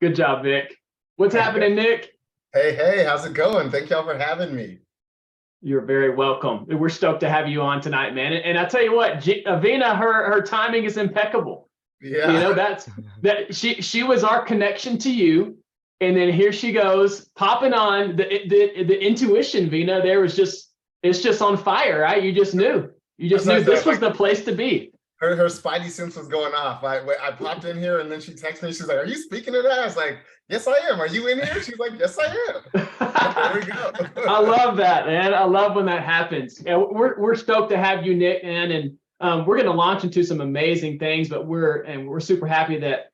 Good job, Nick. What's happening, Nick? Hey, how's it going? Thank y'all for having me. You're very welcome. We're stoked to have you on tonight, man. And I tell you what, Veena, her timing is impeccable. Yeah. You know, that she was our connection to you, and then here she goes popping on the intuition. Veena, it's just on fire, right? You just knew this was the place to be. Her spidey sense was going off. I popped in here and then she texted me. She's like, "Are you speaking to that?" I was like, "Yes, I am. Are you in here?" She's like, "Yes, I am." There we go. I love that, man. I love when that happens. And we're stoked to have you, Nick, man. And we're going to launch into some amazing things, but we're super happy that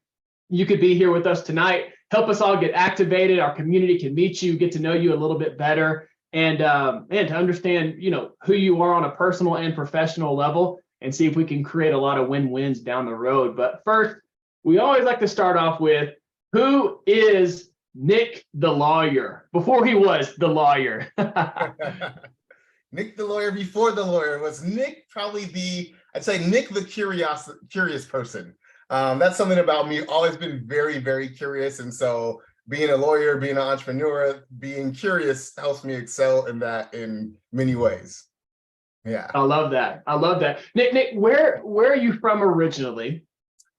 you could be here with us tonight. Help us all get activated. Our community can meet you, get to know you a little bit better, and to understand, who you are on a personal and professional level, and see if we can create a lot of win-wins down the road. But first, we always like to start off with, who is Nic the Lawyer before he was the lawyer? Nic the Lawyer before the lawyer was Nick, probably I'd say Nick the curious person. That's something about me, always been very, very curious. And so being a lawyer, being an entrepreneur, being curious helps me excel in that in many ways. Yeah. I love that. Nick, where are you from originally?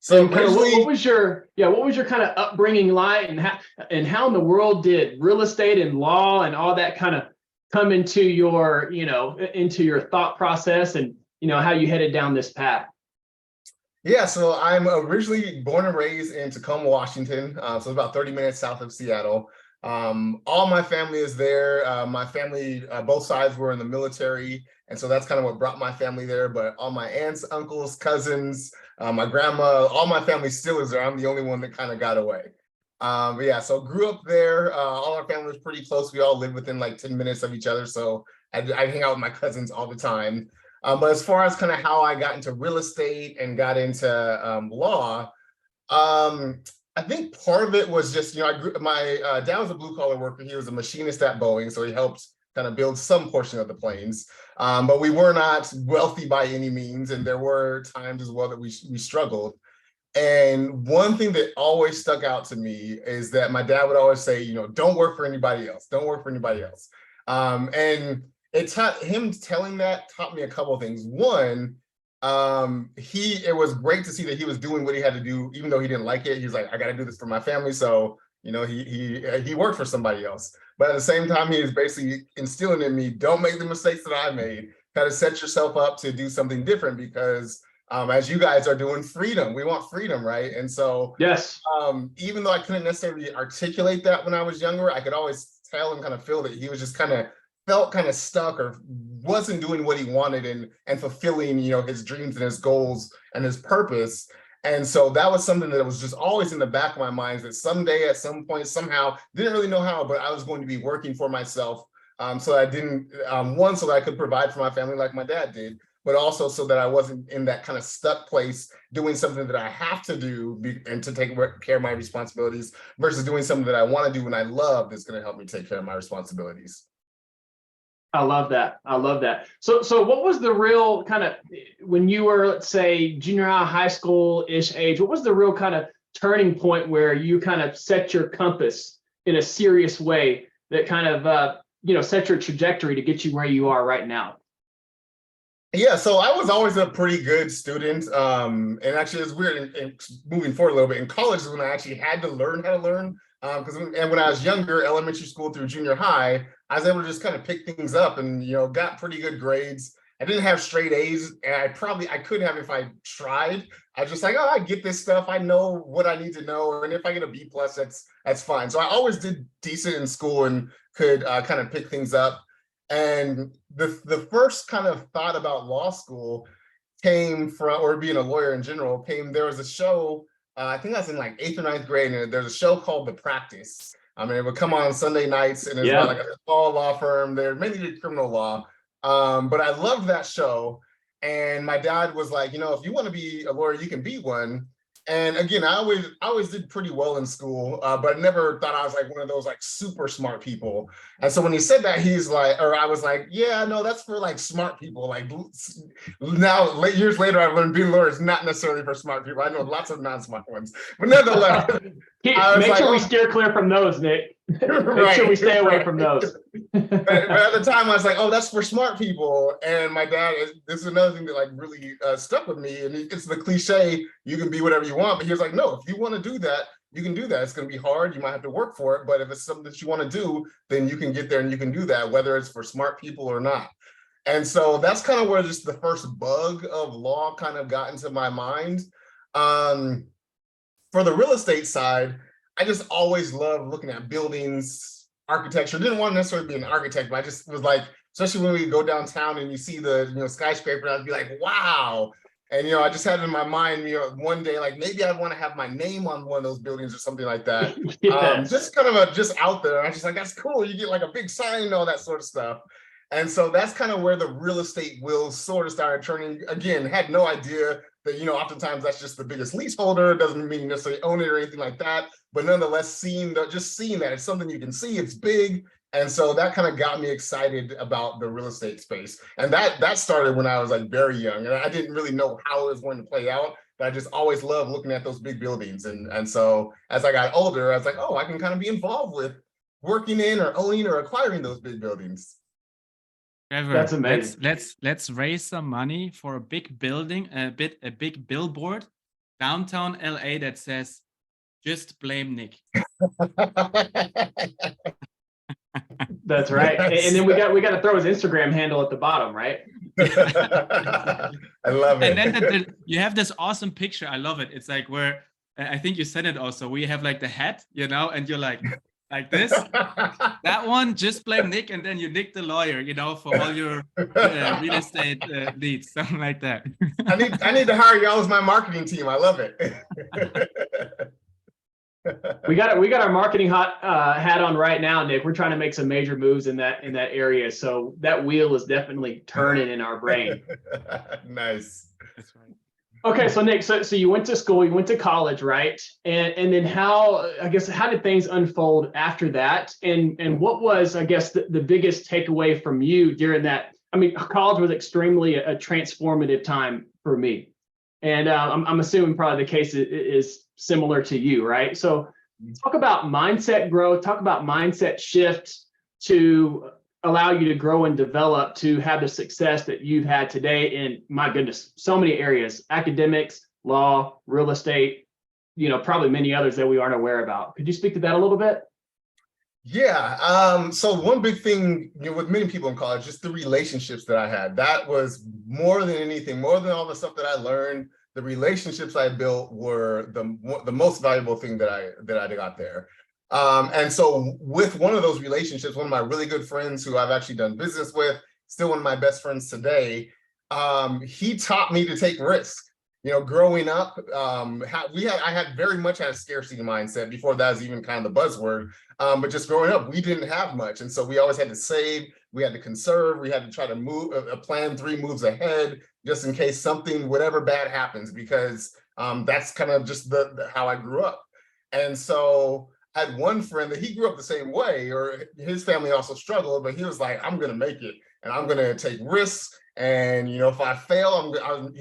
So what was your kind of upbringing like, and how in the world did real estate and law and all that kind of come into your thought process, and how you headed down this path? Yeah, so I'm originally born and raised in Tacoma, Washington. So it's about 30 minutes south of Seattle. All my family is there. My family, both sides were in the military. And so that's kind of what brought my family there. But all my aunts, uncles, cousins, my grandma, all my family still is there. I'm the only one that kind of got away. But yeah, so grew up there. All our family was pretty close. We all lived within like 10 minutes of each other. So I hang out with my cousins all the time. But as far as kind of how I got into real estate and got into law, I think part of it was just, my dad was a blue collar worker. He was a machinist at Boeing. So he helped kind of build some portion of the planes. But we were not wealthy by any means. And there were times as well that we struggled. And one thing that always stuck out to me is that my dad would always say, don't work for anybody else. Don't work for anybody else. And him telling that taught me a couple of things. One, it was great to see that he was doing what he had to do, even though he didn't like it. He was like, I got to do this for my family. So, he worked for somebody else. But at the same time, he is basically instilling in me, don't make the mistakes that I made. Kind of set yourself up to do something different, because as you guys are doing, freedom, we want freedom, right? And so, yes, even though I couldn't necessarily articulate that when I was younger, I could always tell and kind of feel that he was just felt kind of stuck or wasn't doing what he wanted and fulfilling, his dreams and his goals and his purpose. And so that was something that was just always in the back of my mind, that someday, at some point, somehow, didn't really know how, but I was going to be working for myself. So that I didn't, one, so that I could provide for my family like my dad did, but also so that I wasn't in that kind of stuck place doing something that I have to do and to take care of my responsibilities, versus doing something that I want to do and I love, that's going to help me take care of my responsibilities. I love that. So what was the real kind of, when you were, let's say, junior high school-ish age, what was the real kind of turning point where you kind of set your compass in a serious way that kind of, set your trajectory to get you where you are right now? Yeah, so I was always a pretty good student. And actually, it's weird, and moving forward a little bit, in college is when I actually had to learn how to learn. And when I was younger, elementary school through junior high, I was able to just kind of pick things up and, got pretty good grades. I didn't have straight A's, and I could have if I tried. I was just like, oh, I get this stuff. I know what I need to know. And if I get a B+, that's fine. So I always did decent in school and could kind of pick things up. And the first kind of thought about law school came from, or being a lawyer in general, there was a show, I think I was in like 8th or 9th grade, and there's a show called The Practice. It would come on Sunday nights, and it's about like a small law firm. They're mainly did criminal law. But I loved that show. And my dad was like, if you want to be a lawyer, you can be one. And again, I always did pretty well in school, but I never thought I was like one of those like super smart people. And so when he said that, he's like, or I was like, yeah, no, that's for like smart people. Like now, years later, I've learned being a lawyer is not necessarily for smart people. I know lots of non-smart ones, but nonetheless, make sure we steer clear from those, Nic. Make sure we stay away from those. But at the time, I was like, oh, that's for smart people. And my dad, this is another thing that like really stuck with me. And it's the cliche, you can be whatever you want. But he was like, no, if you want to do that, you can do that. It's going to be hard. You might have to work for it. But if it's something that you want to do, then you can get there and you can do that, whether it's for smart people or not. And so that's kind of where just the first bug of law kind of got into my mind. For the real estate side, I just always loved looking at buildings, architecture. Didn't want to necessarily be an architect, but I just was like, especially when we go downtown and you see the skyscraper, I'd be like, wow. And I just had it in my mind, one day, like maybe I'd want to have my name on one of those buildings or something like that. Yes. Just kind of just out there. I was just like, that's cool. You get like a big sign and all that sort of stuff. And so that's kind of where the real estate wheels sort of started turning. Again, had no idea that, oftentimes that's just the biggest leaseholder. It doesn't mean you necessarily own it or anything like that. But nonetheless, seeing that it's something you can see, it's big. And so that kind of got me excited about the real estate space. And that started when I was like very young. And I didn't really know how it was going to play out, but I just always loved looking at those big buildings. And so as I got older, I was like, oh, I can kind of be involved with working in or owning or acquiring those big buildings. Trevor, that's amazing. Let's raise some money for a big building, a big billboard downtown LA that says, "Just blame Nic." That's right. And then we got to throw his Instagram handle at the bottom, right? I love it. And then you have this awesome picture. I love it. It's like where I think you said it also. We have like the hat, and you're like this. That one, just blame Nic, and then you Nic the lawyer, for all your real estate leads, something like that. I need to hire y'all as my marketing team. I love it. We got our marketing hat on right now, Nic. We're trying to make some major moves in that area. So that wheel is definitely turning in our brain. Nice. That's right. Okay, so Nic, so you went to school, you went to college, right? And then how did things unfold after that? And what was, I guess, the biggest takeaway from you during that? I mean, college was extremely a transformative time for me. And I'm assuming probably the case is similar to you, right? So talk about mindset growth, talk about mindset shift to allow you to grow and develop to have the success that you've had today in, my goodness, so many areas: academics, law, real estate, probably many others that we aren't aware about. Could you speak to that a little bit? Yeah. So one big thing with many people in college, just the relationships that I had. That was more than anything, more than all the stuff that I learned. The relationships I built were the most valuable thing that I got there. And so with one of those relationships, one of my really good friends who I've actually done business with, still one of my best friends today, he taught me to take risks. Growing up, I had very much had a scarcity mindset before that was even kind of the buzzword. But just growing up, we didn't have much. And so we always had to save, we had to conserve, we had to try to move, plan 3 moves ahead, just in case whatever bad happens, because that's kind of just how I grew up. And so I had one friend that he grew up the same way, or his family also struggled, but he was like, I'm going to make it and I'm going to take risks. And, if I fail,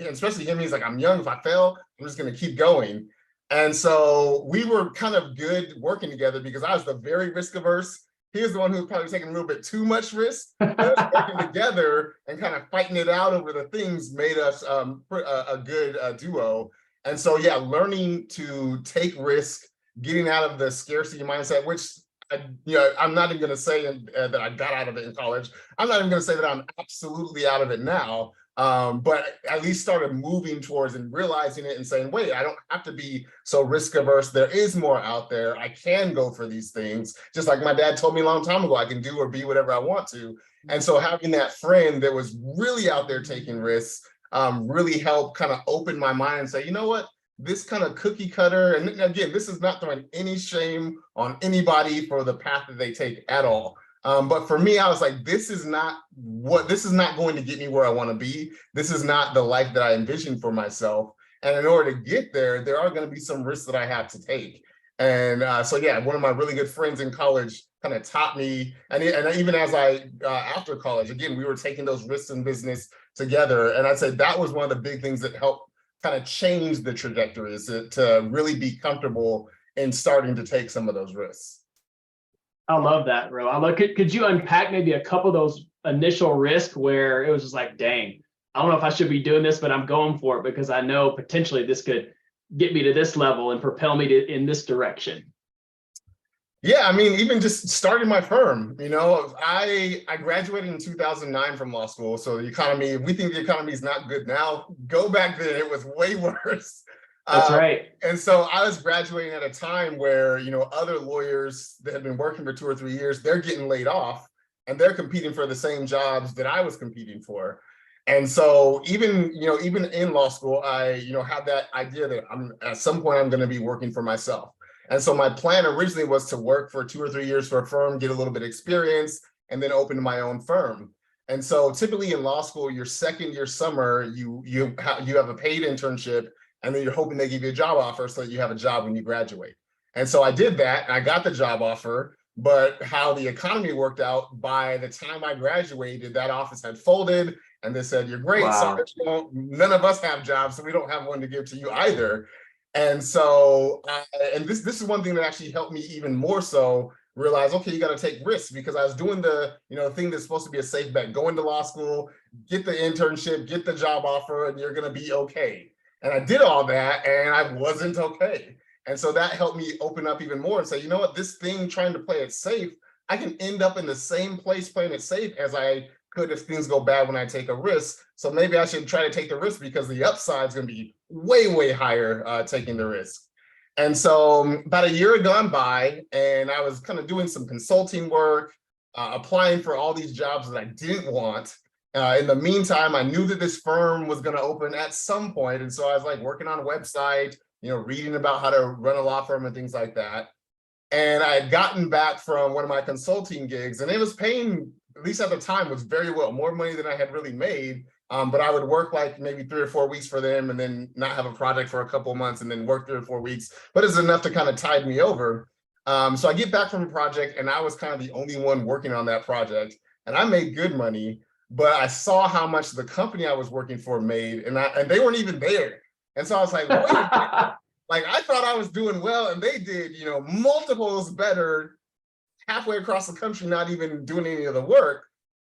especially him, he's like, I'm young. If I fail, I'm just going to keep going. And so we were kind of good working together because I was the very risk averse. He was the one who was probably taking a little bit too much risk. Us working together and kind of fighting it out over the things made us a good duo. And so, yeah, learning to take risk, getting out of the scarcity mindset, which I'm not even going to say that I got out of it in college. I'm not even going to say that I'm absolutely out of it now, but at least started moving towards and realizing it and saying, wait, I don't have to be so risk averse. There is more out there. I can go for these things. Just like my dad told me a long time ago, I can do or be whatever I want to. And so having that friend that was really out there taking risks really helped kind of open my mind and say, you know what? This kind of cookie cutter, and again, this is not throwing any shame on anybody for the path that they take at all. But for me, I was like, this is not going to get me where I want to be. This is not the life that I envisioned for myself. And in order to get there, there are going to be some risks that I have to take. And so, yeah, one of my really good friends in college kind of taught me, and even as after college, again, we were taking those risks in business together. And I'd say that was one of the big things that helped kind of change the trajectory, is to really be comfortable in starting to take some of those risks. I love that, bro. Could you unpack maybe a couple of those initial risks where it was just like, dang, I don't know if I should be doing this, but I'm going for it because I know potentially this could get me to this level and propel me in this direction? Yeah, I mean, even just starting my firm, I graduated in 2009 from law school. So the economy, if we think the economy is not good now, go back then, it was way worse. That's right. And so I was graduating at a time where, other lawyers that had been working for 2 or 3 years, they're getting laid off and they're competing for the same jobs that I was competing for. And so even in law school, I, had that idea that at some point I'm going to be working for myself. And so my plan originally was to work for 2 or 3 years for a firm, get a little bit of experience, and then open my own firm. And so typically in law school, your second year summer, you have a paid internship, and then you're hoping they give you a job offer so that you have a job when you graduate. And so I did that, and I got the job offer, but how the economy worked out, by the time I graduated, that office had folded, and they said, "You're great, Wow. sorry, none of us have jobs, so we don't have one to give to you either." And so, this is one thing that actually helped me even more so realize, okay, you got to take risks, because I was doing the, thing that's supposed to be a safe bet: go into law school, get the internship, get the job offer, and you're going to be okay. And I did all that, and I wasn't okay. And so that helped me open up even more and say, you know what, this thing, trying to play it safe, I can end up in the same place playing it safe as I could if things go bad when I take a risk. So maybe I should try to take the risk, because the upside is going to be way, way higher taking the risk. And so about a year had gone by, and I was kind of doing some consulting work, applying for all these jobs that I didn't want. In the meantime, I knew that this firm was going to open at some point. And so I was like working on a website, reading about how to run a law firm and things like that. And I had gotten back from one of my consulting gigs, and it was paying, at least at the time, was very well, more money than I had really made. But I would work like maybe 3 or 4 weeks for them, and then not have a project for a couple of months, and then work 3 or 4 weeks. But it's enough to kind of tide me over. So I get back from a project, and I was kind of the only one working on that project. And I made good money, but I saw how much the company I was working for made, and they weren't even there. And so I was like, wait, like I thought I was doing well, and they did, multiples better, halfway across the country, not even doing any of the work.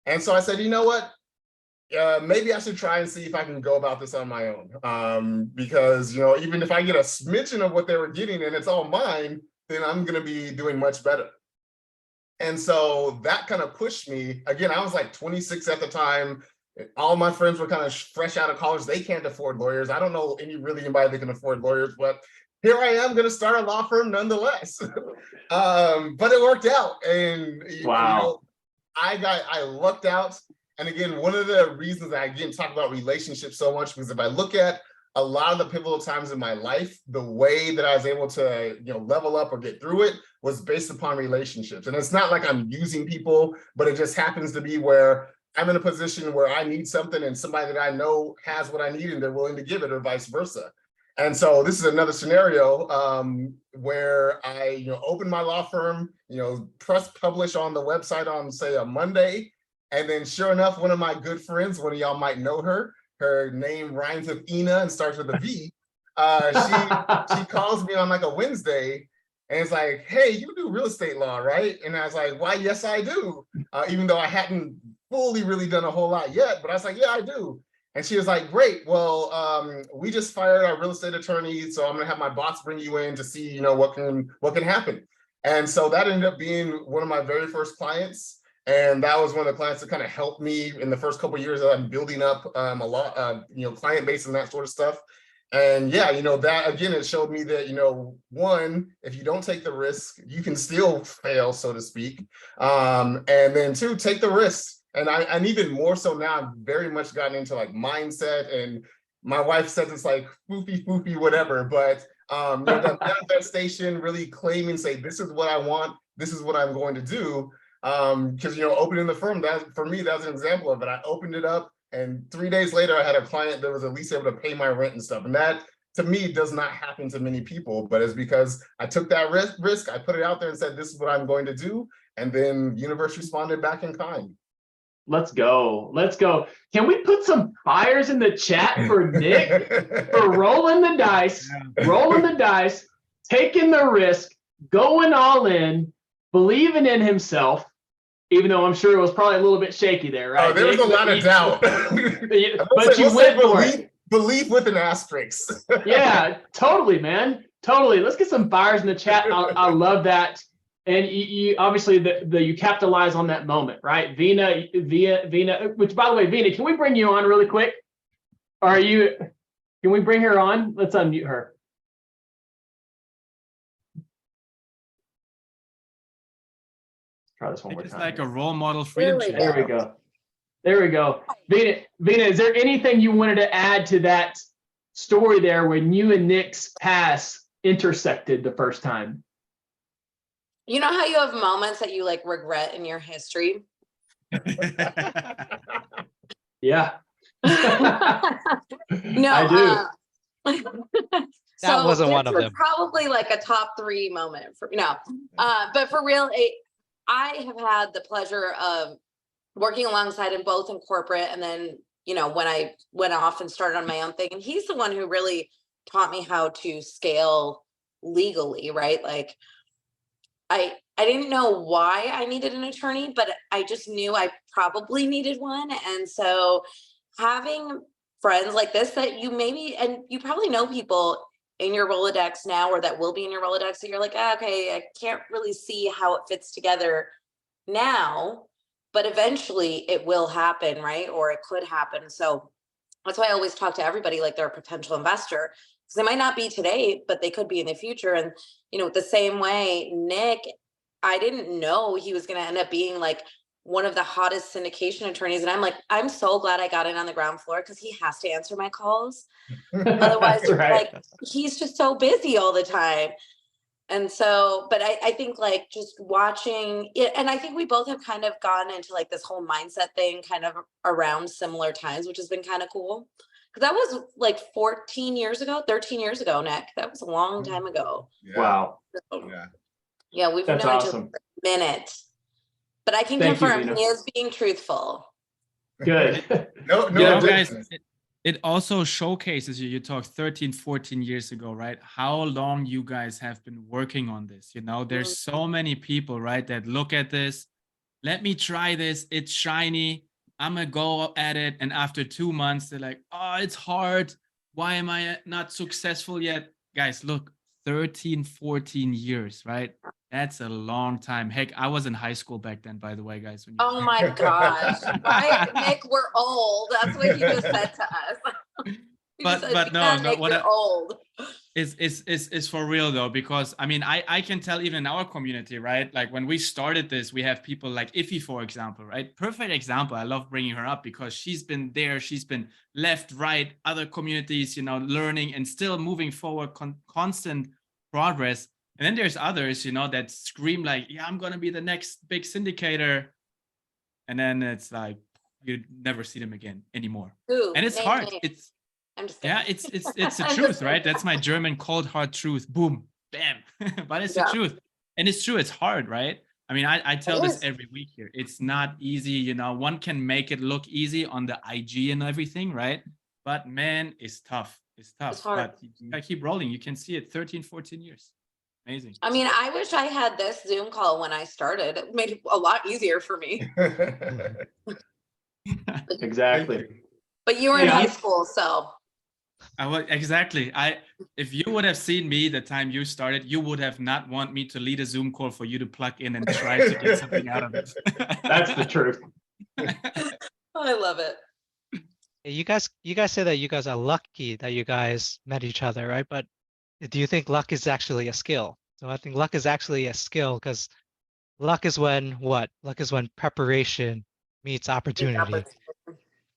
And so I said, you know what? Maybe I should try and see if I can go about this on my own. Because, even if I get a smidgen of what they were getting and it's all mine, then I'm going to be doing much better. And so that kind of pushed me. Again, I was like 26 at the time. All my friends were kind of fresh out of college. They can't afford lawyers. I don't know anybody that can afford lawyers, but here I am going to start a law firm nonetheless. But it worked out. And Wow. I lucked out. And again, one of the reasons that I didn't talk about relationships so much, because if I look at a lot of the pivotal times in my life, the way that I was able to, level up or get through it was based upon relationships. And it's not like I'm using people, but it just happens to be where I'm in a position where I need something, and somebody that I know has what I need, and they're willing to give it, or vice versa. And so this is another scenario where I, open my law firm, press publish on the website on, say, a Monday. And then sure enough, one of my good friends, one of y'all might know her name rhymes with Ina and starts with a V. She calls me on like a Wednesday, and it's like, hey, you do real estate law, right? And I was like, why, yes, I do. Even though I hadn't fully really done a whole lot yet, but I was like, yeah, I do. And she was like, great, well, we just fired our real estate attorney, so I'm gonna have my boss bring you in to see, what can happen. And so that ended up being one of my very first clients. And that was one of the clients that kind of helped me in the first couple of years that I'm building up a lot, client base and that sort of stuff. And yeah, that again, it showed me that, one, if you don't take the risk, you can still fail, so to speak. And then two, take the risk. And even more so now, I've very much gotten into like mindset, and my wife says it's like foofy, whatever. But that manifestation, really claiming, say, this is what I want, this is what I'm going to do. Because opening the firm, that for me, that's an example of it. I opened it up, And 3 days later, I had a client that was at least able to pay my rent and stuff. And that, to me, does not happen to many people, but it's because I took that risk, I put it out there and said, this is what I'm going to do. And then universe responded back in kind. Let's go. Let's go. Can we put some fires in the chat for Nic for rolling the dice, taking the risk, going all in, believing in himself, even though I'm sure it was probably a little bit shaky there, right? Oh, there was a lot of doubt. But you went for it. Belief with an asterisk. Yeah, totally, man. Totally. Let's get some fires in the chat. I love that. And you obviously you capitalize on that moment, right? Veena, which by the way, Veena, can we bring you on really quick? Can we bring her on? Let's unmute her. Try this one more time. It's like a role model freedom check. There we go. There we go. Veena, is there anything you wanted to add to that story there when you and Nic's paths intersected the first time? You know how you have moments that you like regret in your history? Yeah. No, I do. That wasn't one of them. Probably like a top 3 moment for but for real, I have had the pleasure of working alongside him both in corporate and then, when I went off and started on my own thing. And he's the one who really taught me how to scale legally, right? Like I didn't know why I needed an attorney, but I just knew I probably needed one. And so having friends like this that you maybe, and you probably know people in your Rolodex now or that will be in your Rolodex that you're like, okay, I can't really see how it fits together now, but eventually it will happen, right? Or it could happen. So that's why I always talk to everybody like they're a potential investor, because they might not be today, but they could be in the future. And, the same way, Nic, I didn't know he was going to end up being like one of the hottest syndication attorneys. And I'm like, I'm so glad I got in on the ground floor because he has to answer my calls. Otherwise, right. like, he's just so busy all the time. And so, but I think like just watching it, and I think we both have kind of gone into like this whole mindset thing kind of around similar times, which has been kind of cool. Because that was like 13 years ago, Nic. That was a long time ago. Yeah. Wow. So, yeah, we've That's known each awesome. other for a minute. But I can Thank you, confirm Veena. he is being truthful. Good. No, Guys, it also showcases you talked 13, 14 years ago, right? How long you guys have been working on this. There's so many people, right, that look at this. Let me try this. It's shiny. I'm going to go at it. And after 2 months, they're like, oh, it's hard. Why am I not successful yet? Guys, look, 13, 14 years, right? That's a long time. Heck, I was in high school back then, by the way, guys. Oh my gosh. Right, Nic, we're old. That's what he just said to us. But no, Nic, you're old. It's for real though, because I mean, I can tell even in our community, right? Like when we started this, we have people like Iffy, for example, right? Perfect example. I love bringing her up because she's been there. She's been left, right, other communities, learning and still moving forward, constant progress. And then there's others, that scream like, yeah, I'm going to be the next big syndicator. And then it's like, you never see them again anymore. Ooh, and it's hard. It's, I'm just yeah, it's the truth, right? That's my German cold hard truth. Boom, bam. But it's the truth. And it's true. It's hard, right? I mean, I tell this every week here. It's not easy. One can make it look easy on the IG and everything, right? But man, it's tough. It's tough. It's hard. But you gotta keep rolling. You can see it 13, 14 years. Amazing. I mean, I wish I had this Zoom call when I started. It made it a lot easier for me. Exactly. But you were in high school, so. Exactly. If you would have seen me the time you started, you would have not want me to lead a Zoom call for you to plug in and try to get something out of it. That's the truth. I love it. You guys say that you guys are lucky that you guys met each other, right? But do you think luck is actually a skill? So I think luck is actually a skill because luck is when what? Luck is when preparation meets opportunity.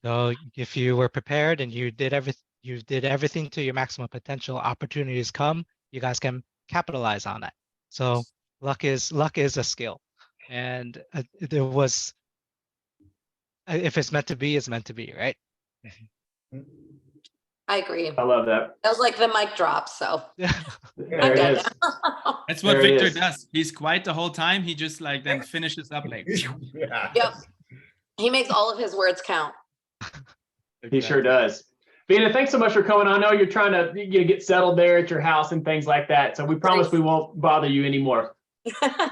So if you were prepared and you did everything to your maximum potential, opportunities come, you guys can capitalize on that. So luck is a skill. And there was if it's meant to be, it's meant to be, right? I agree. I love that. That was like the mic drop. So There I'm it done is. now. That's what There it Victor is. does. He's quiet the whole time. He just like then finishes up like. Yeah. Yep. He makes all of his words count. He sure does. Veena, thanks so much for coming. I know you're trying to get settled there at your house and things like that. So we promise we won't bother you anymore.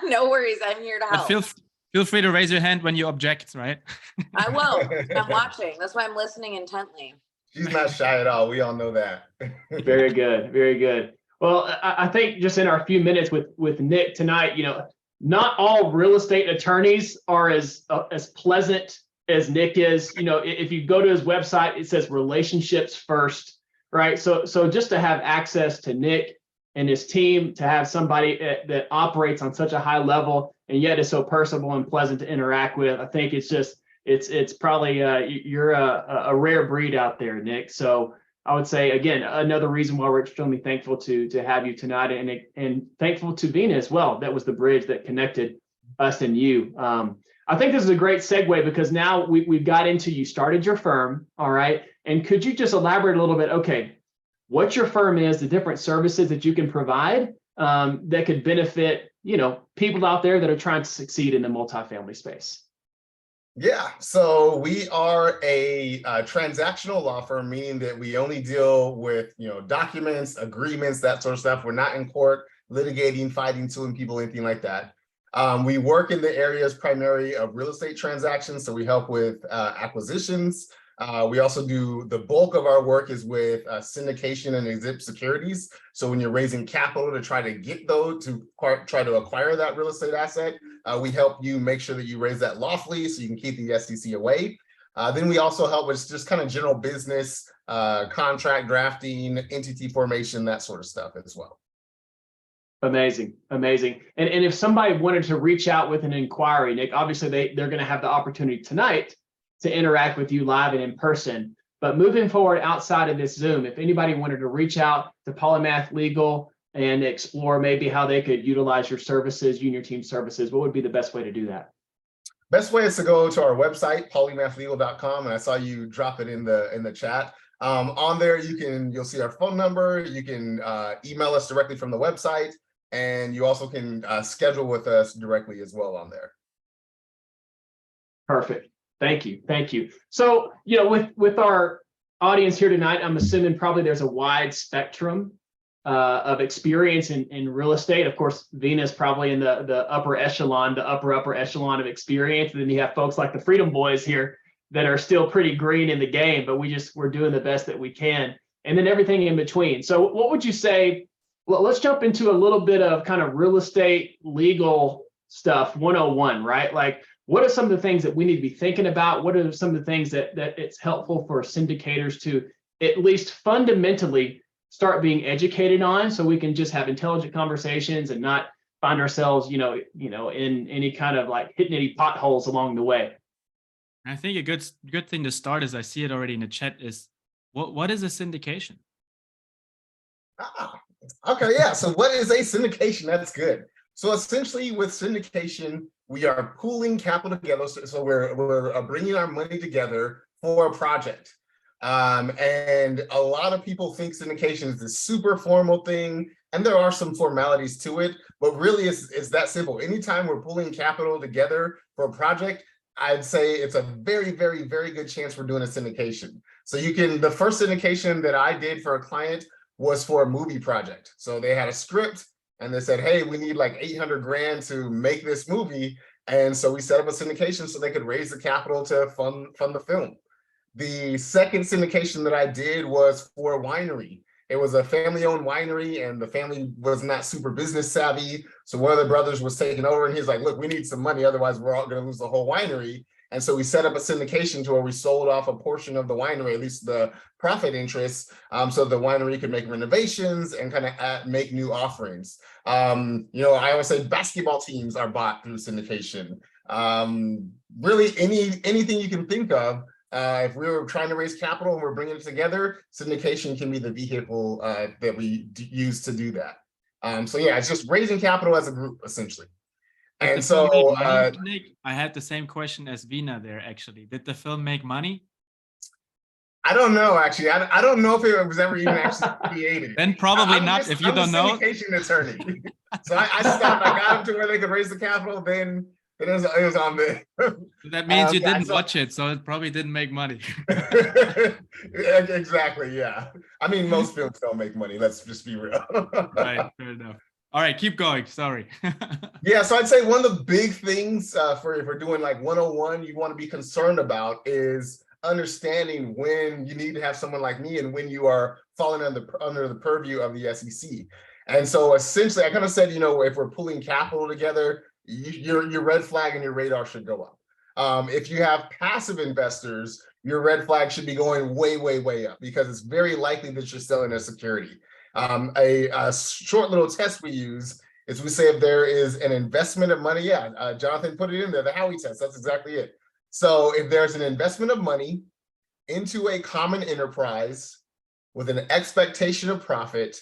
No worries. I'm here to But help. feel free to raise your hand when you object, right? I won't. I'm watching. That's why I'm listening intently. She's not shy at all. We all know that. Very good. Very good. Well, I think just in our few minutes with Nic tonight, not all real estate attorneys are as pleasant as Nic is. If you go to his website, it says relationships first, right? So just to have access to Nic and his team, to have somebody that operates on such a high level and yet is so personable and pleasant to interact with, I think it's probably you're a rare breed out there, Nic. So I would say, again, another reason why we're extremely thankful to have you tonight, and thankful to Veena as well. That was the bridge that connected us and you. I think this is a great segue because now we've got into, you started your firm, all right? And could you just elaborate a little bit, okay, what your firm is, the different services that you can provide that could benefit, people out there that are trying to succeed in the multifamily space? Yeah, so we are a transactional law firm, meaning that we only deal with, documents, agreements, that sort of stuff. We're not in court litigating, fighting, suing people, anything like that. We work in the areas primarily of real estate transactions, so we help with acquisitions. We also do, the bulk of our work is with syndication and exhibit securities. So when you're raising capital to try to get those, to try to acquire that real estate asset, we help you make sure that you raise that lawfully so you can keep the SEC away. Then we also help with just kind of general business, contract drafting, entity formation, that sort of stuff as well. Amazing, amazing. And if somebody wanted to reach out with an inquiry, Nic, obviously they're going to have the opportunity tonight to interact with you live and in person. But moving forward outside of this Zoom, if anybody wanted to reach out to Polymath Legal and explore maybe how they could utilize your services, you and your team services, what would be the best way to do that? Best way is to go to our website, polymathlegal.com, and I saw you drop it in the chat. On there, you'll see our phone number. You can email us directly from the website, and you also can schedule with us directly as well on there. Perfect. Thank you. Thank you. So, with our audience here tonight, I'm assuming probably there's a wide spectrum of experience in real estate. Of course, Veena is probably in the upper echelon, the upper echelon of experience. And then you have folks like the Freedom Boys here that are still pretty green in the game, but we're doing the best that we can. And then everything in between. So what would you say? Well, let's jump into a little bit of kind of real estate legal stuff 101, right? Like, what are some of the things that we need to be thinking about? What are some of the things that it's helpful for syndicators to at least fundamentally start being educated on, so we can just have intelligent conversations and not find ourselves, in any kind of like hitting any potholes along the way? I think a good thing to start, as I see it already in the chat, is what is a syndication? Okay, yeah. So what is a syndication? That's good. So essentially with syndication, we are pooling capital together. So we're bringing our money together for a project. And a lot of people think syndication is this super formal thing, and there are some formalities to it, but really it's that simple. Anytime we're pulling capital together for a project, I'd say it's a very, very, very good chance we're doing a syndication. So the first syndication that I did for a client was for a movie project. So they had a script and they said, hey, we need like 800 grand to make this movie. And so we set up a syndication so they could raise the capital to fund the film. The second syndication that I did was for a winery. It was a family-owned winery, and the family was not super business savvy. So one of the brothers was taking over, and he's like, look, we need some money, otherwise we're all going to lose the whole winery. And so we set up a syndication to where we sold off a portion of the winery, at least the profit interest, so the winery could make renovations and kind of make new offerings. I always say basketball teams are bought through syndication. Really, anything you can think of. If we were trying to raise capital and we're bringing it together, syndication can be the vehicle that we use to do that. So yeah, it's just raising capital as a group, essentially. Did And the film so make money, Nick? I had the same question as Veena there, actually. Did the film make money? I don't know, actually. I don't know if it was ever even actually created. Then probably I'm not, just, if you I'm don't a know. syndication attorney. So I stopped. I got them to where they could raise the capital. Then it was on the. That means you yeah, didn't so- watch it, so it probably didn't make money. Exactly. Yeah. I mean, most films don't make money. Let's just be real. Right, fair enough. All right, keep going. Sorry. Yeah, so I'd say one of the big things for if we're doing like 101, you want to be concerned about is understanding when you need to have someone like me and when you are falling under the purview of the SEC. And so essentially, I kind of said, you know, if we're pulling capital together, your red flag and your radar should go up. If you have passive investors, your red flag should be going way, way, way up because it's very likely that you're selling a security. A short little test we use is we say if there is an investment of money, Jonathan put it in there, the Howey test, that's exactly it. So if there's an investment of money into a common enterprise with an expectation of profit,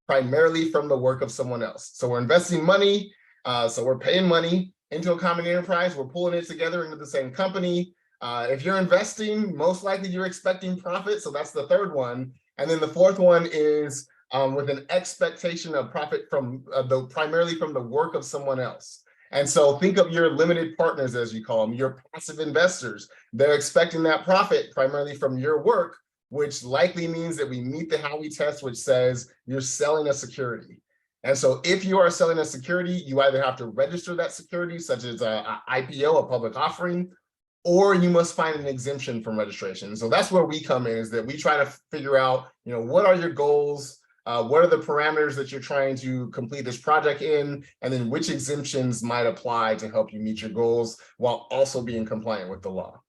primarily from the work of someone else. So we're investing money, so we're paying money into a common enterprise, we're pulling it together into the same company. If you're investing, most likely you're expecting profit, so that's the third one. And then the fourth one is with an expectation of profit from primarily from the work of someone else. And so think of your limited partners, as you call them, your passive investors. They're expecting that profit primarily from your work, which likely means that we meet the Howey test, which says you're selling a security. And so if you are selling a security, you either have to register that security, such as an IPO, a public offering, or you must find an exemption from registration. So that's where we come in, is that we try to figure out, you know, what are your goals? What are the parameters that you're trying to complete this project in? And then which exemptions might apply to help you meet your goals while also being compliant with the law?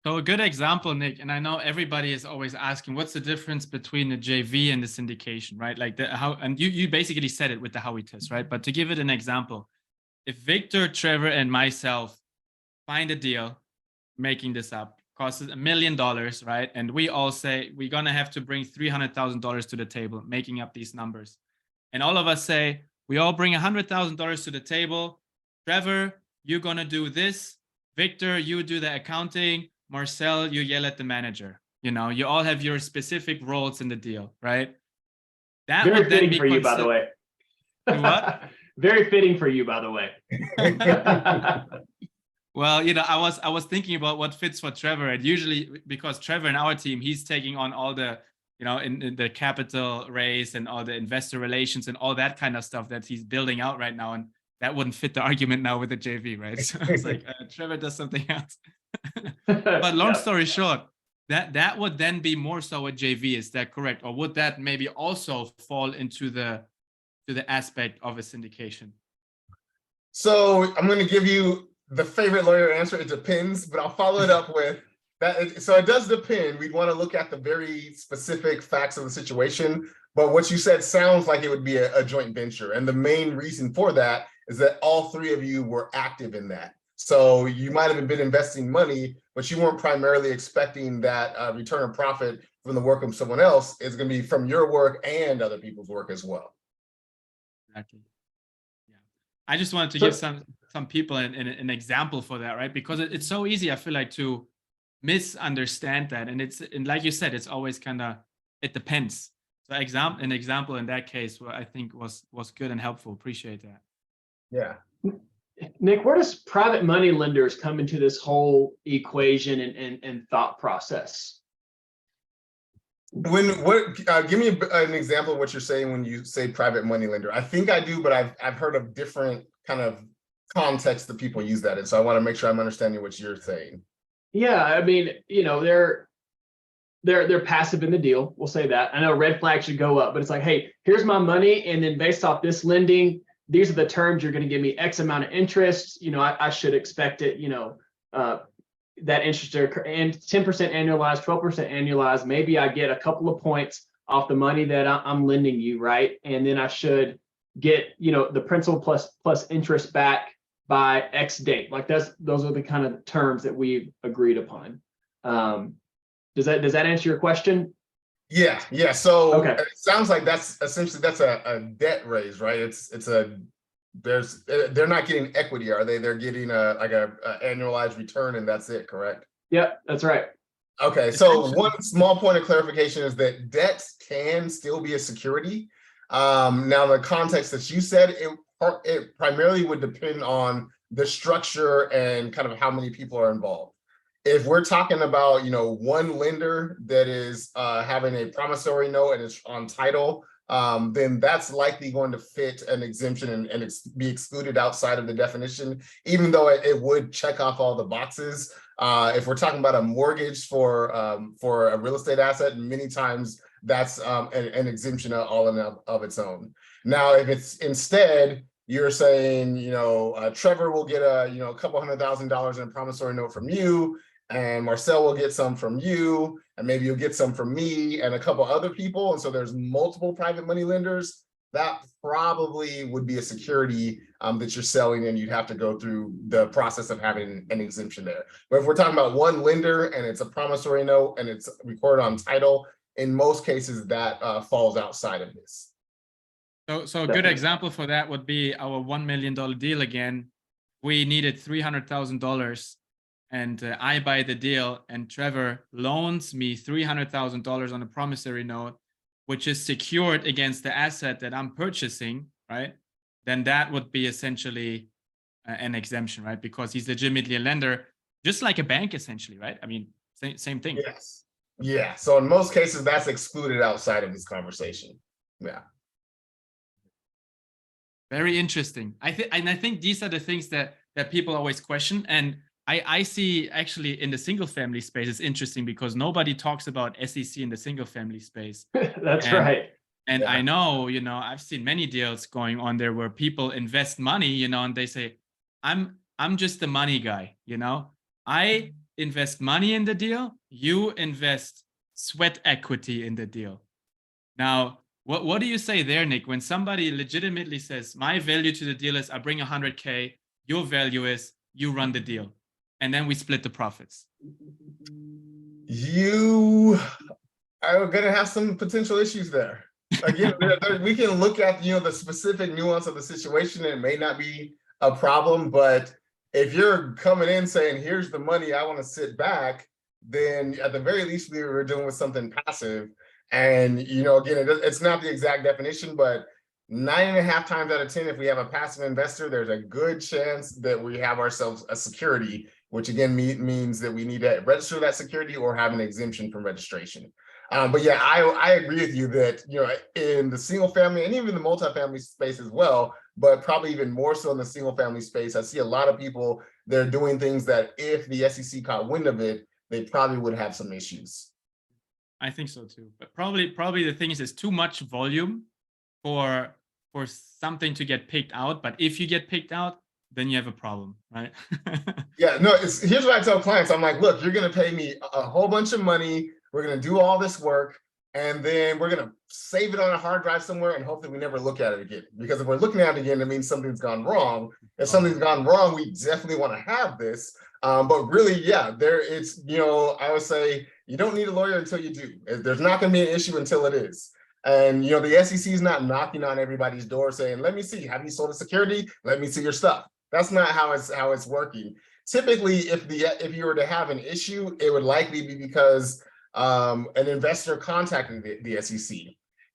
So a good example, Nick, and I know everybody is always asking, what's the difference between the JV and the syndication, right? Like and you basically said it with the Howey test, right? But to give it an example, if Victor, Trevor, and myself find a deal, making this up, costs $1 million, right? And we all say we're gonna have to bring $300,000 to the table, making up these numbers. And all of us say, we all bring $100,000 to the table. Trevor, you're gonna do this. Victor, you do the accounting. Marcel, you yell at the manager. You know, you all have your specific roles in the deal, right? That Very would then fitting be for you, by the way. What? Very fitting for you, by the way. Well, you know, I was thinking about what fits for Trevor, and usually because Trevor in our team, he's taking on all the, you know, in the capital raise and all the investor relations and all that kind of stuff that he's building out right now, and that wouldn't fit the argument now with the JV, right? So I was like, Trevor does something else. But long story short, that would then be more so a JV. Is that correct, or would that maybe also fall into the aspect of a syndication? So I'm going to give you the favorite lawyer answer. It depends, but I'll follow it up with that. So it does depend. We'd want to look at the very specific facts of the situation. But what you said sounds like it would be a joint venture. And the main reason for that is that all three of you were active in that. So you might have been investing money, but you weren't primarily expecting that return of profit from the work of someone else. It's going to be from your work and other people's work as well. Exactly. Yeah. I just wanted to give some people an example for that, right? Because it's so easy, I feel like, to misunderstand that. And like you said, it's always kind of, it depends. So an example in that case, I think was good and helpful. Appreciate that. Yeah. Nick, where does private money lenders come into this whole equation and thought process? Give me an example of what you're saying when you say private money lender. I think I do, but I've heard of different kind of contexts that people use that in. So I want to make sure I'm understanding what you're saying. Yeah, I mean, you know, they're passive in the deal. We'll say that. I know red flag should go up, but it's like, hey, here's my money, and then based off this lending, these are the terms. You're going to give me X amount of interest. You know, I should expect it. You know, that interest and 10% annualized, 12% annualized. Maybe I get a couple of points off the money that I'm lending you, right? And then I should get, you know, the principal plus interest back by X date. Like those are the kind of terms that we've agreed upon. Does that answer your question? Yeah. So okay. It sounds like that's essentially a debt raise, right? It's a they're not getting equity, are they? They're getting a annualized return, and that's it, correct? Yep, that's right. Okay, so one small point of clarification is that debt can still be a security. Now, the context that you said, it primarily would depend on the structure and kind of how many people are involved. If we're talking about, one lender that is having a promissory note and it's on title, then that's likely going to fit an exemption and be excluded outside of the definition, even though it would check off all the boxes. If we're talking about a mortgage for a real estate asset, many times that's an exemption all in of its own. Now, if it's instead, you're saying, Trevor will get a couple $100,000 in a promissory note from you, and Marcel will get some from you, and maybe you'll get some from me and a couple other people. And so there's multiple private money lenders. That probably would be a security that you're selling, and you'd have to go through the process of having an exemption there. But if we're talking about one lender and it's a promissory note and it's recorded on title, in most cases that falls outside of this. So a good example for that would be our $1 million deal again. We needed $300,000 and I buy the deal, and Trevor loans me $300,000 on a promissory note, which is secured against the asset that I'm purchasing, right? Then that would be essentially an exemption, right? Because he's legitimately a lender, just like a bank, essentially, right? I mean, same thing. Yes. Yeah. So in most cases, that's excluded outside of this conversation. Yeah. Very interesting. I think these are the things that people always question. And I see actually in the single family space, it's interesting because nobody talks about SEC in the single family space. That's right. And Yeah. I know, I've seen many deals going on there where people invest money, and they say, I'm just the money guy, I invest money in the deal, you invest sweat equity in the deal. Now, what do you say there, Nic, when somebody legitimately says, my value to the deal is I bring 100K, your value is you run the deal, and then we split the profits? You are going to have some potential issues there. Again, we can look at the specific nuance of the situation, and it may not be a problem, but if you're coming in saying, here's the money, I want to sit back, then at the very least we were dealing with something passive. And again, it's not the exact definition, but 9.5 times out of 10, if we have a passive investor, there's a good chance that we have ourselves a security, which again means that we need to register that security or have an exemption from registration. But yeah, I agree with you that in the single family and even the multifamily space as well, but probably even more so in the single family space, I see a lot of people that are doing things that if the SEC caught wind of it, they probably would have some issues. I think so too. But probably the thing is there's too much volume for something to get picked out. But if you get picked out, then you have a problem, right? Yeah, no, here's what I tell clients. I'm like, look, you're going to pay me a whole bunch of money. We're going to do all this work, and then we're going to save it on a hard drive somewhere and hopefully we never look at it again. Because if we're looking at it again, it means something's gone wrong. If something's gone wrong, we definitely want to have this. But really, yeah, it's, I would say you don't need a lawyer until you do. There's not going to be an issue until it is. And, the SEC is not knocking on everybody's door saying, let me see, have you sold a security? Let me see your stuff. That's not how it's working. Typically, if you were to have an issue, it would likely be because an investor contacted the SEC.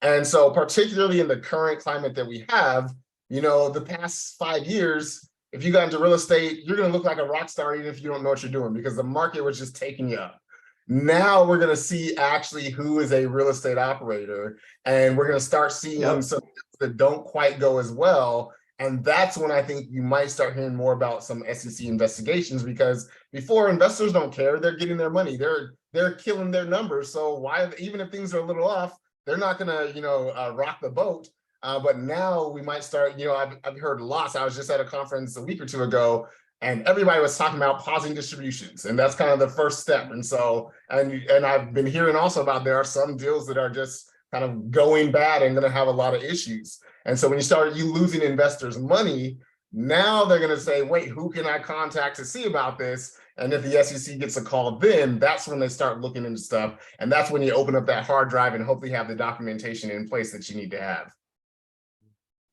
And so particularly in the current climate that we have, the past 5 years, if you got into real estate, you're going to look like a rock star even if you don't know what you're doing because the market was just taking you up. Now we're going to see actually who is a real estate operator, and we're going to start seeing some that don't quite go as well. And that's when I think you might start hearing more about some SEC investigations, because before, investors don't care. They're getting their money. They're killing their numbers. So why, even if things are a little off, they're not going to, rock the boat. But now we might start, I've heard lots. I was just at a conference a week or two ago, and everybody was talking about pausing distributions. And that's kind of the first step. And so, and I've been hearing also about there are some deals that are just kind of going bad and going to have a lot of issues. And so when you losing investors' money, now they're going to say, wait, who can I contact to see about this? And if the SEC gets a call, then that's when they start looking into stuff. And that's when you open up that hard drive and hopefully have the documentation in place that you need to have.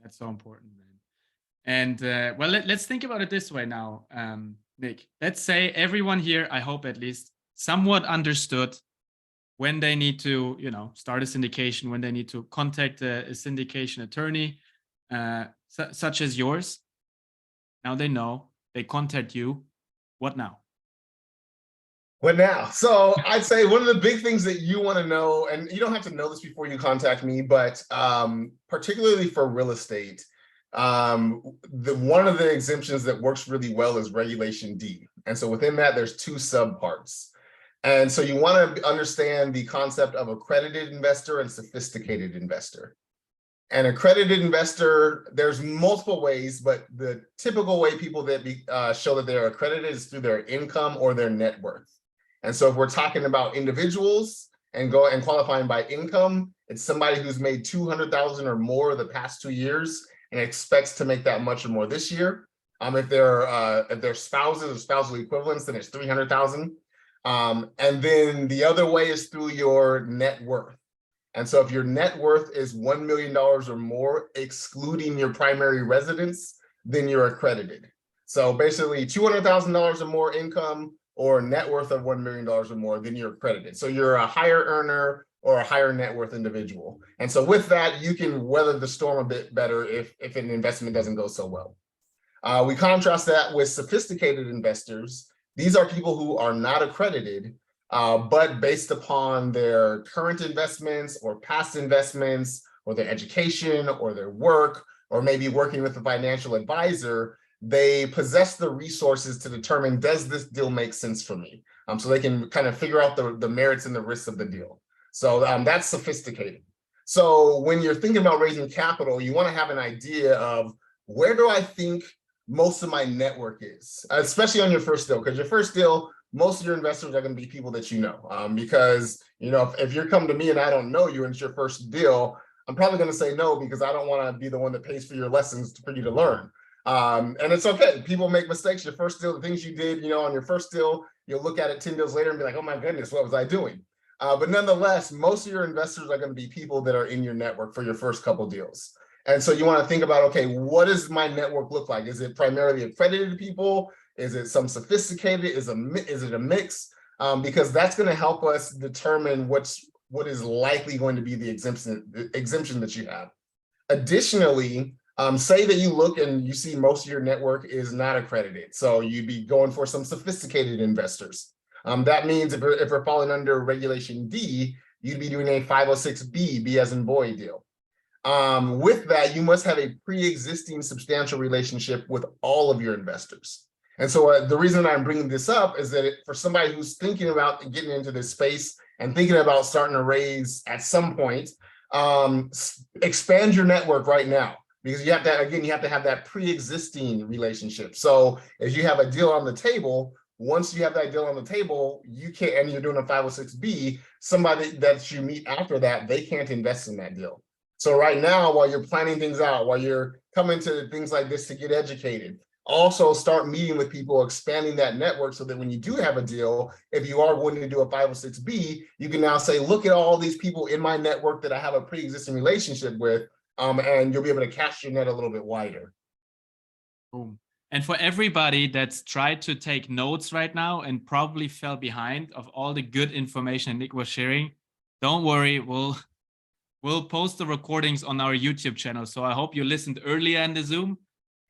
That's so important, man. And well, let's think about it this way now, Nic. Let's say everyone here, I hope at least, somewhat understood when they need to, start a syndication, when they need to contact a syndication attorney, such as yours. Now they know, they contact you. What now? What now? So I'd say one of the big things that you want to know, and you don't have to know this before you contact me, but particularly for real estate, one of the exemptions that works really well is Regulation D. And so within that, there's two subparts. And so you want to understand the concept of accredited investor and sophisticated investor. An accredited investor, there's multiple ways, but the typical way people that show that they're accredited is through their income or their net worth. And so if we're talking about individuals and qualifying by income, it's somebody who's made 200,000 or more the past 2 years and expects to make that much or more this year. If they're spouses or spousal equivalents, then it's 300,000. And then the other way is through your net worth. And so if your net worth is $1 million or more, excluding your primary residence, then you're accredited. So basically $200,000 or more income or net worth of $1 million or more, then you're accredited. So you're a higher earner or a higher net worth individual. And so with that, you can weather the storm a bit better if an investment doesn't go so well. We contrast that with sophisticated investors. These are people who are not accredited, but based upon their current investments or past investments or their education or their work, or maybe working with a financial advisor, they possess the resources to determine, does this deal make sense for me? So they can kind of figure out the merits and the risks of the deal. So that's sophisticated. So when you're thinking about raising capital, you want to have an idea of, where do I think most of my network is, especially on your first deal, because your first deal, most of your investors are going to be people that you know, because if you're coming to me and I don't know you and it's your first deal, I'm probably going to say no, because I don't want to be the one that pays for your lessons for you to learn. And it's okay. People make mistakes. Your first deal, the things you did, on your first deal, you'll look at it 10 deals later and be like, oh my goodness, what was I doing? But nonetheless, most of your investors are going to be people that are in your network for your first couple deals. And so you want to think about, okay, what does my network look like? Is it primarily accredited people? Is it some sophisticated? Is it a mix? Because that's going to help us determine what is likely going to be the exemption that you have. Additionally, say that you look and you see most of your network is not accredited. So you'd be going for some sophisticated investors. That means if we're falling under Regulation D, you'd be doing a 506B, B as in boy deal. With that, you must have a pre-existing substantial relationship with all of your investors. And so the reason I'm bringing this up is that for somebody who's thinking about getting into this space and thinking about starting to raise at some point, expand your network right now, because you have to have that pre-existing relationship. So if you have a deal on the table, once you have that deal on the table, you can't, and you're doing a 506B, somebody that you meet after that, they can't invest in that deal. So right now, while you're planning things out, while you're coming to things like this to get educated, also start meeting with people, expanding that network so that when you do have a deal, if you are wanting to do a 506B, you can now say, look at all these people in my network that I have a pre-existing relationship with, and you'll be able to cast your net a little bit wider. Boom. And for everybody that's tried to take notes right now and probably fell behind of all the good information Nic was sharing, don't worry, we'll post the recordings on our YouTube channel. So I hope you listened earlier in the Zoom.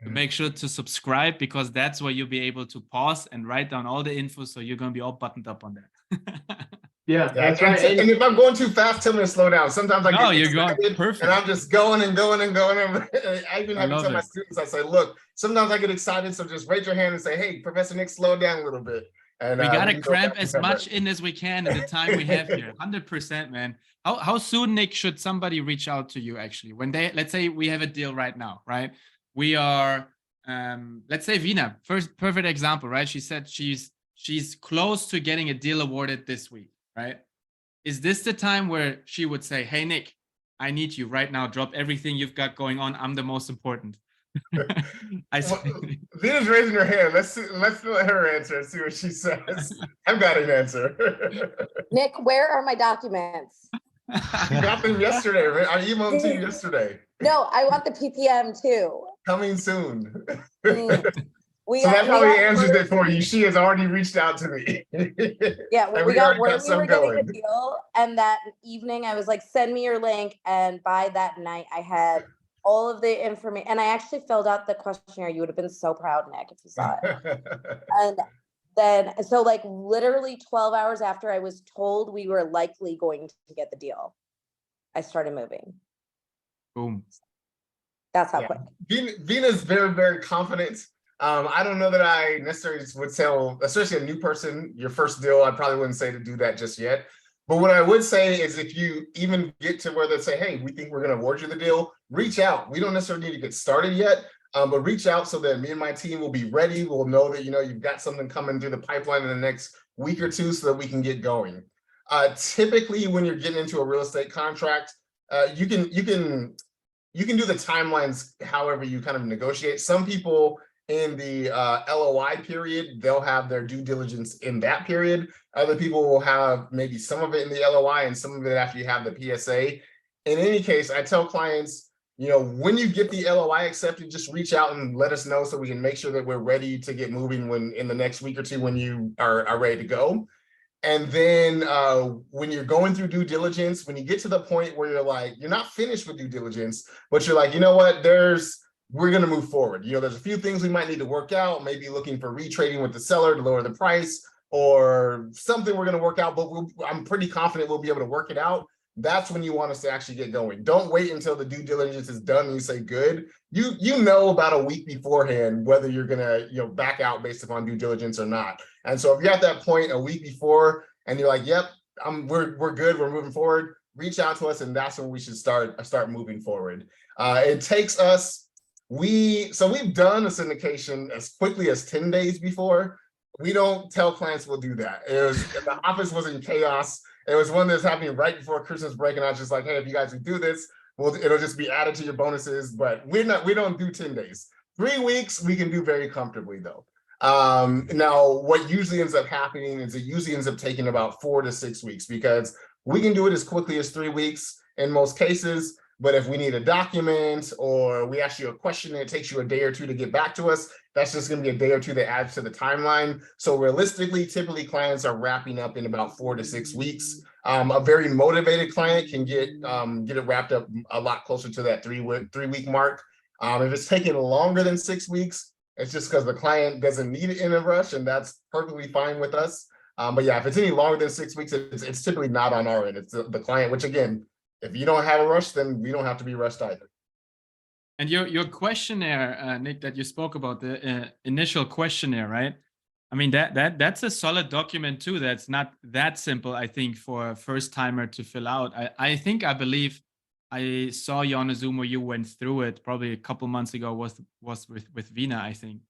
To make sure to subscribe, because that's where you'll be able to pause and write down all the info. So you're going to be all buttoned up on that. Yeah, that's right. And if I'm going too fast, tell me to slow down. Sometimes I get you're going excited, perfect. and I'm just going and going and going. I even have to tell my students, I say, look, sometimes I get excited, so just raise your hand and say, hey, Professor Nic, slow down a little bit. And we got to cramp as much in as we can in the time we have here. 100%, man. How soon, Nic, should somebody reach out to you actually? When let's say we have a deal right now, right? We are, let's say Veena, first perfect example, right? She said she's close to getting a deal awarded this week, right? Is this the time where she would say, hey, Nic, I need you right now. Drop everything you've got going on. I'm the most important. Veena's raising her hand. Let's let her answer and see what she says. I've got an answer. Nic, where are my documents? You got them yesterday, right? I emailed them to you yesterday. No, I want the PPM too. Coming soon. We So got- that we probably got answers word- it for you. She has already reached out to me. Yeah, And we got already word we some were getting a going. deal, and that evening I was like, send me your link. And by that night, I had all of the information, and I actually filled out the questionnaire. You would have been so proud, Nick, if you saw it. And then, so like literally 12 hours after I was told we were likely going to get the deal, I started moving. Boom. That's how Yeah. quick. Veena's very, very confident. I don't know that I necessarily would tell, especially a new person, your first deal, I probably wouldn't say to do that just yet. But what I would say is if you even get to where they say, hey, we think we're going to award you the deal, reach out. We don't necessarily need to get started yet, but reach out so that me and my team will be ready. We'll know that, you've got something coming through the pipeline in the next week or two so that we can get going. Typically, when you're getting into a real estate contract, you can do the timelines however you kind of negotiate. Some people in the LOI period, they'll have their due diligence in that period. Other people will have maybe some of it in the LOI and some of it after you have the PSA. In any case, I tell clients, when you get the LOI accepted, just reach out and let us know so we can make sure that we're ready to get moving when in the next week or two when you are ready to go. And then when you're going through due diligence, when you get to the point where you're like, you're not finished with due diligence, but you're like, you know what, we're going to move forward. There's a few things we might need to work out, maybe looking for retrading with the seller to lower the price or something we're going to work out, but I'm pretty confident we'll be able to work it out. That's when you want us to actually get going. Don't wait until the due diligence is done and you say good. You know about a week beforehand whether you're gonna back out based upon due diligence or not. And so if you're at that point a week before and you're like, yep, we're good, we're moving forward, reach out to us and that's when we should start moving forward. It takes us, we've done a syndication as quickly as 10 days before. We don't tell clients we'll do that. The office was in chaos. It was one that's happening right before Christmas break, and I was just like, hey, if you guys can do this, it'll just be added to your bonuses. But we don't do 10 days. 3 weeks we can do very comfortably though. Now what usually ends up happening is it usually ends up taking about 4 to 6 weeks because we can do it as quickly as 3 weeks in most cases. But if we need a document or we ask you a question and it takes you a day or two to get back to us, that's just going to be a day or two that adds to the timeline. So realistically, typically clients are wrapping up in about 4 to 6 weeks. A very motivated client can get it wrapped up a lot closer to that 3 week mark. If it's taking longer than 6 weeks, it's just because the client doesn't need it in a rush, and that's perfectly fine with us. But yeah, if it's any longer than 6 weeks, it's typically not on our end. It's the client, which again, if you don't have a rush, then we don't have to be rushed either. And your questionnaire, Nick, that you spoke about, the initial questionnaire, right? I mean, that's a solid document too. That's not that simple, I think, for a first timer to fill out. I believe I saw you on a Zoom where you went through it probably a couple months ago. Was with Veena, I think.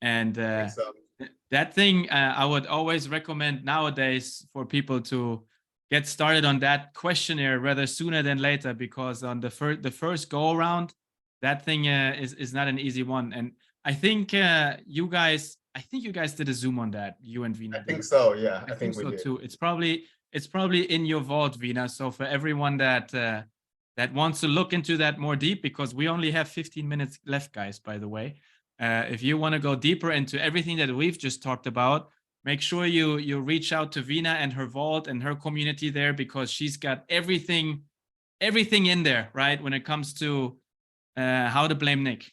And that thing I would always recommend nowadays for people to get started on that questionnaire rather sooner than later, because on the first go around, that thing is not an easy one. And I think you guys did a Zoom on that, you and Veena. I think so, yeah. I think we so did too. It's probably in your vault, Veena. So for everyone that wants to look into that more deep, because we only have 15 minutes left, guys, by the way. If you want to go deeper into everything that we've just talked about, make sure you reach out to Veena and her vault and her community there, because she's got everything in there, right? When it comes to how to blame Nick.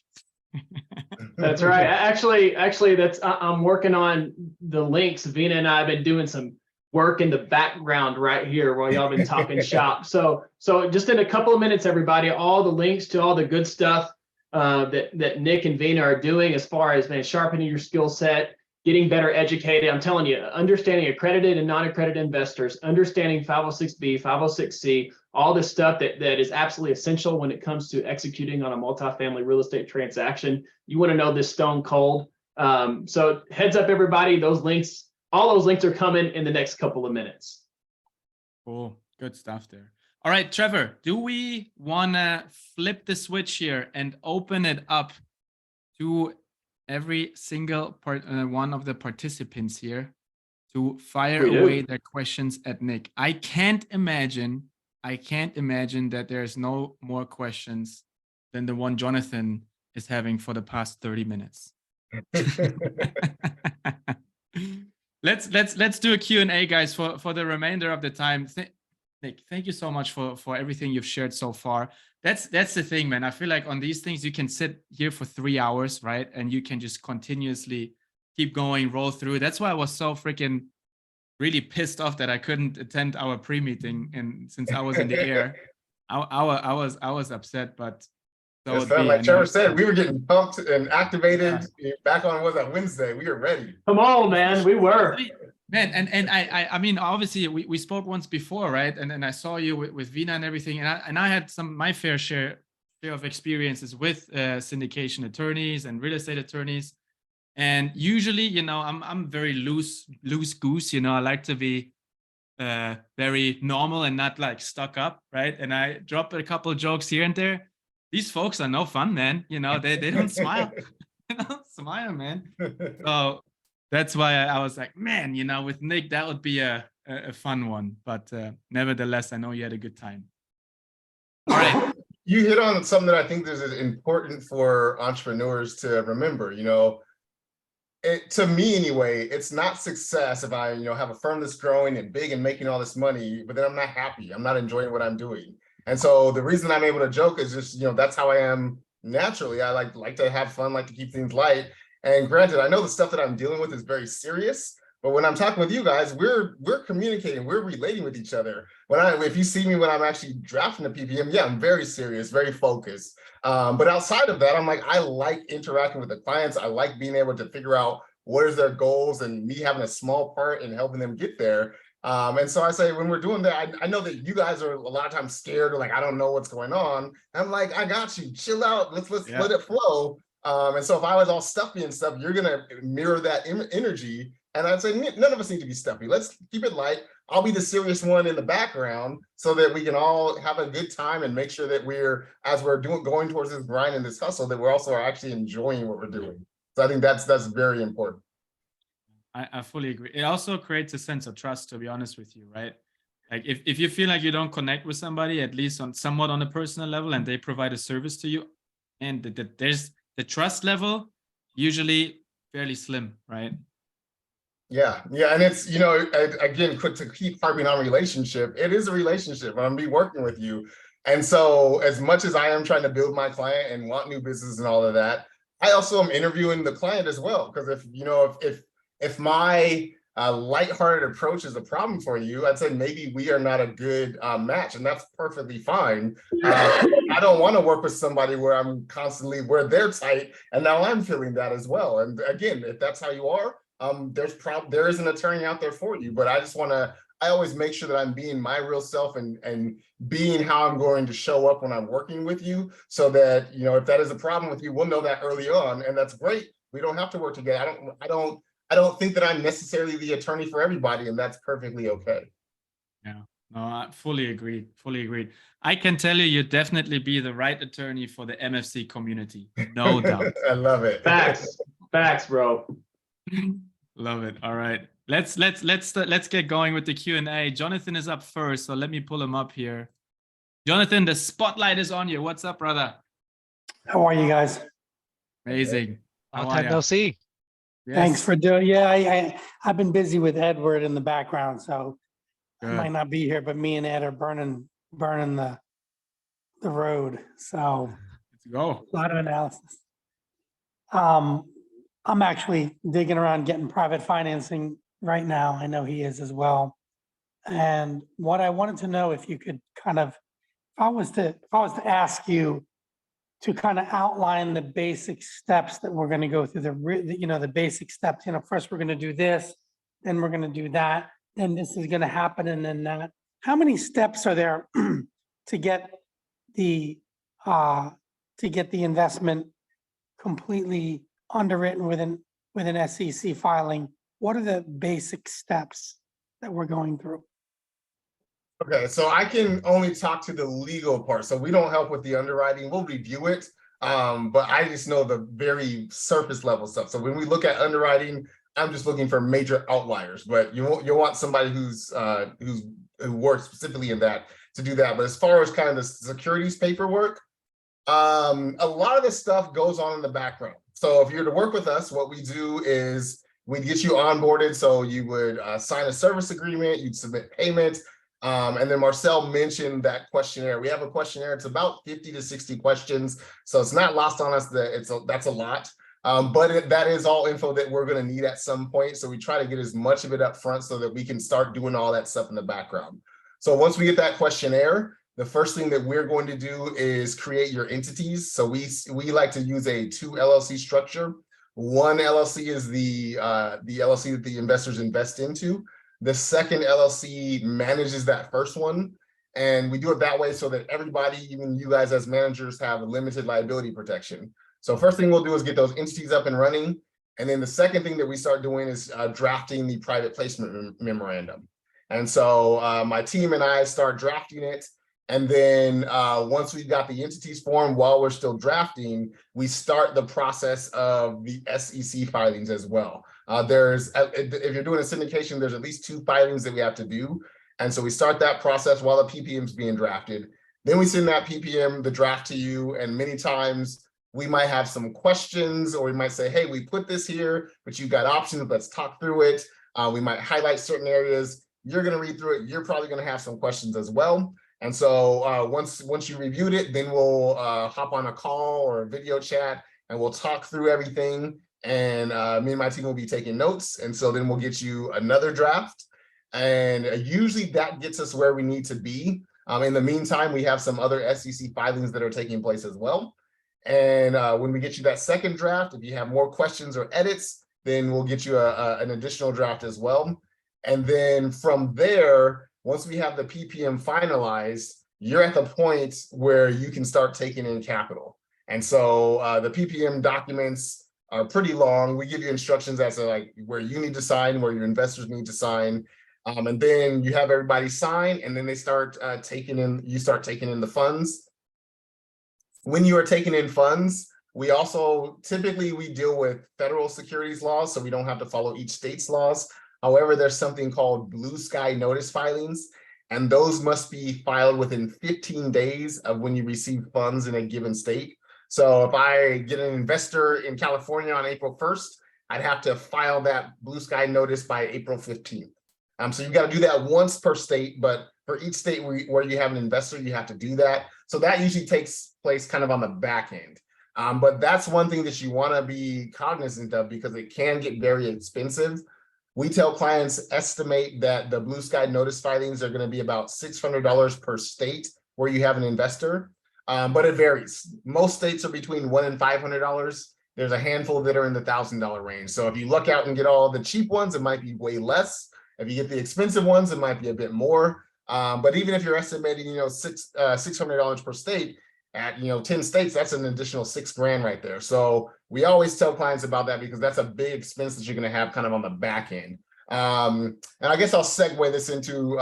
That's right. Actually, that's I'm working on the links. Veena and I have been doing some work in the background right here while y'all been talking shop. So just in a couple of minutes, everybody, all the links to all the good stuff that Nick and Veena are doing as far as sharpening your skill set, getting better educated. I'm telling you, understanding accredited and non-accredited investors, understanding 506B, 506C, all this stuff that is absolutely essential when it comes to executing on a multifamily real estate transaction. You want to know this stone cold. So heads up, everybody, all those links are coming in the next couple of minutes. Cool. Good stuff there. All right, Trevor, do we want to flip the switch here and open it up to every single one of the participants here to fire away their questions at Nick? I can't imagine that there's no more questions than the one Jonathan is having for the past 30 minutes. Let's do a Q&A, guys, for the remainder of the time. Nick, thank you so much for everything you've shared so far. That's the thing, man. I feel like on these things you can sit here for 3 hours, right? And you can just continuously keep going, roll through. That's why I was so freaking really pissed off that I couldn't attend our pre-meeting, and since I was in the air, I was upset, but so like Trevor said, we were getting pumped and activated back on, was that Wednesday? We were ready. Come on, man, we were. Man, and I mean, obviously we spoke once before, right? And I saw you with Veena and everything, and I had my fair share of experiences with syndication attorneys and real estate attorneys. And usually, you know, I'm very loose goose, you know. I like to be very normal and not like stuck up, right? And I drop a couple of jokes here and there. These folks are no fun, man. You know, they don't smile. They don't smile, man. So that's why I was like, man, you know, with Nick, that would be a fun one. But nevertheless, I know you had a good time. All right. You hit on something that I think is important for entrepreneurs to remember. You know, to me anyway, it's not success if I, you know, have a firm that's growing and big and making all this money, but then I'm not happy. I'm not enjoying what I'm doing. And so the reason I'm able to joke is just, you know, that's how I am naturally. I like to have fun, like to keep things light. And granted, I know the stuff that I'm dealing with is very serious, but when I'm talking with you guys, we're communicating, we're relating with each other. If you see me when I'm actually drafting a PPM, yeah, I'm very serious, very focused. But outside of that, I'm like, I like interacting with the clients. I like being able to figure out what is their goals and me having a small part in helping them get there. And so I say, when we're doing that, I know that you guys are a lot of times scared or like, I don't know what's going on. I'm like, I got you, chill out, let's let it flow. And so if I was all stuffy and stuff, you're gonna mirror that energy. And I'd say none of us need to be stuffy. Let's keep it light. I'll be the serious one in the background so that we can all have a good time and make sure that as we're going towards this grind and this hustle, that we're also actually enjoying what we're doing. So I think that's very important. I fully agree. It also creates a sense of trust, to be honest with you, right? Like if you feel like you don't connect with somebody, at least somewhat on a personal level, and they provide a service to you, and there's the trust level usually fairly slim, right? Yeah, and it's, you know, again, quick to keep harping on relationship, it is a relationship. I'm gonna be working with you. And so as much as I am trying to build my client and want new business and all of that, I also am interviewing the client as well. Because if my lighthearted approach is a problem for you, I'd say maybe we are not a good match, and that's perfectly fine. I don't want to work with somebody where I'm constantly, where they're tight, and now I'm feeling that as well. And again, if that's how you are, there is an attorney out there for you. But I always make sure that I'm being my real self and being how I'm going to show up when I'm working with you, so that, you know, if that is a problem with you, we'll know that early on, and that's great. We don't have to work together. I don't think that I'm necessarily the attorney for everybody, and that's perfectly okay. Yeah, no, I fully agreed. I can tell you'd definitely be the right attorney for the MFC community, no doubt. I love it. Facts, bro. Love it. All right, let's get going with the Q&A. Jonathan is up first, so let me pull him up here. Jonathan, the spotlight is on you. What's up, brother? How are you guys? Amazing. Long time no see. Yes. Thanks for doing. Yeah, I've been busy with Edward in the background, so Good. I might not be here. But me and Ed are burning the road. So Let's go. a lot of analysis. I'm actually digging around getting private financing right now. I know he is as well. And what I wanted to know, if you could kind of, if I was to ask you to kind of outline the basic steps that we're going to go through, the basic steps. You know, first we're going to do this, then we're going to do that, then this is going to happen, and then that. How many steps are there to get the investment completely underwritten with an SEC filing? What are the basic steps that we're going through? Okay, so I can only talk to the legal part. So we don't help with the underwriting. We'll review it, but I just know the very surface level stuff. So when we look at underwriting, I'm just looking for major outliers. But you'll want somebody who works specifically in that to do that. But as far as kind of the securities paperwork, A lot of this stuff goes on in the background. So if you're to work with us, what we do is we get you onboarded. So you would sign a service agreement, you'd submit payment. And then Marcel mentioned that questionnaire. We have a questionnaire. It's about 50 to 60 questions. So it's not lost on us that that's a lot. But that is all info that we're going to need at some point. So we try to get as much of it up front so that we can start doing all that stuff in the background. So once we get that questionnaire, the first thing that we're going to do is create your entities. So we like to use a 2 LLC structure. One LLC is the LLC that the investors invest into. The second LLC manages that first one. And we do it that way so that everybody, even you guys as managers, have limited liability protection. So first thing we'll do is get those entities up and running. And then the second thing that we start doing is drafting the private placement memorandum. And so my team and I start drafting it. And then once we've got the entities formed, while we're still drafting, we start the process of the SEC filings as well. If you're doing a syndication, there's at least 2 filings that we have to do. And so we start that process while the PPM is being drafted. Then we send that PPM, the draft, to you. And many times we might have some questions, or we might say, hey, we put this here, but you've got options. Let's talk through it. We might highlight certain areas. You're going to read through it. You're probably going to have some questions as well. And so once you reviewed it, then we'll hop on a call or a video chat, and we'll talk through everything. And me and my team will be taking notes. And so then we'll get you another draft. And usually that gets us where we need to be. In the meantime, we have some other SEC filings that are taking place as well. And when we get you that second draft, if you have more questions or edits, then we'll get you an additional draft as well. And then from there, once we have the PPM finalized, you're at the point where you can start taking in capital. And so the PPM documents are pretty long. We give you instructions as to like where you need to sign, where your investors need to sign. And then you have everybody sign, and then they start you start taking in the funds. When you are taking in funds, we also typically we deal with federal securities laws, so we don't have to follow each state's laws. However, there's something called blue sky notice filings, and those must be filed within 15 days of when you receive funds in a given state. So if I get an investor in California on April 1st, I'd have to file that blue sky notice by April 15th. So you've got to do that once per state, but for each state where you have an investor, you have to do that. So that usually takes place kind of on the back end. But that's one thing that you want to be cognizant of, because it can get very expensive. We tell clients estimate that the blue sky notice filings are going to be about $600 per state where you have an investor, but it varies. Most states are between $100 and $500. There's a handful that are in the $1,000 range. So if you look out and get all the cheap ones, it might be way less. If you get the expensive ones, it might be a bit more. But even if you're estimating, $600 per state at 10 states, that's an additional $6,000 right there. So we always tell clients about that, because that's a big expense that you're going to have kind of on the back end. And I guess I'll segue this into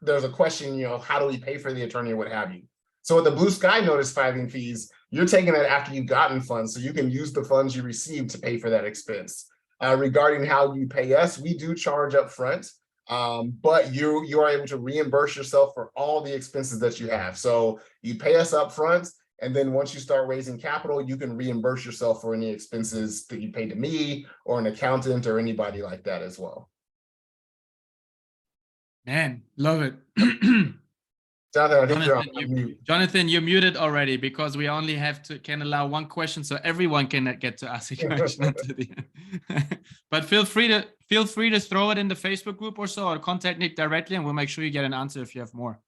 there's a question, how do we pay for the attorney or what have you? So with the blue sky notice filing fees, you're taking it after you've gotten funds, so you can use the funds you receive to pay for that expense. Regarding how you pay us, we do charge up front, but you are able to reimburse yourself for all the expenses that you have. So you pay us up front, and then once you start raising capital, you can reimburse yourself for any expenses that you pay to me or an accountant or anybody like that as well. Man, love it. Jonathan, you're muted already, because we only can allow one question, so everyone can get to ask a question until the end. But feel free to throw it in the Facebook group or so, or contact Nic directly, and we'll make sure you get an answer if you have more.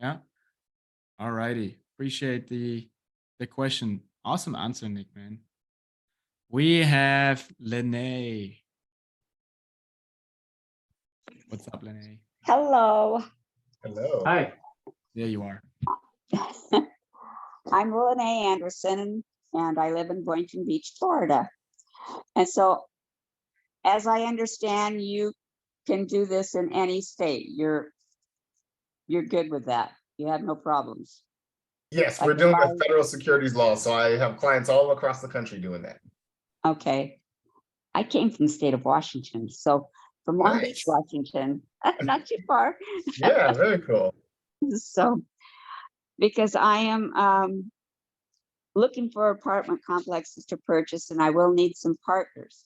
Yeah. All righty. Appreciate the question. Awesome answer, Nic, man. We have Lene. What's up, Lene? Hello. Hello. Hi. There you are. I'm Renee Anderson, and I live in Boynton Beach, Florida. And so, as I understand, you can do this in any state. You're good with that. You have no problems. Yes, we're doing a federal securities law, so I have clients all across the country doing that. Okay. I came from the state of Washington, so from Long Beach, Washington, not too far. Yeah, very cool. So, because I am looking for apartment complexes to purchase, and I will need some partners.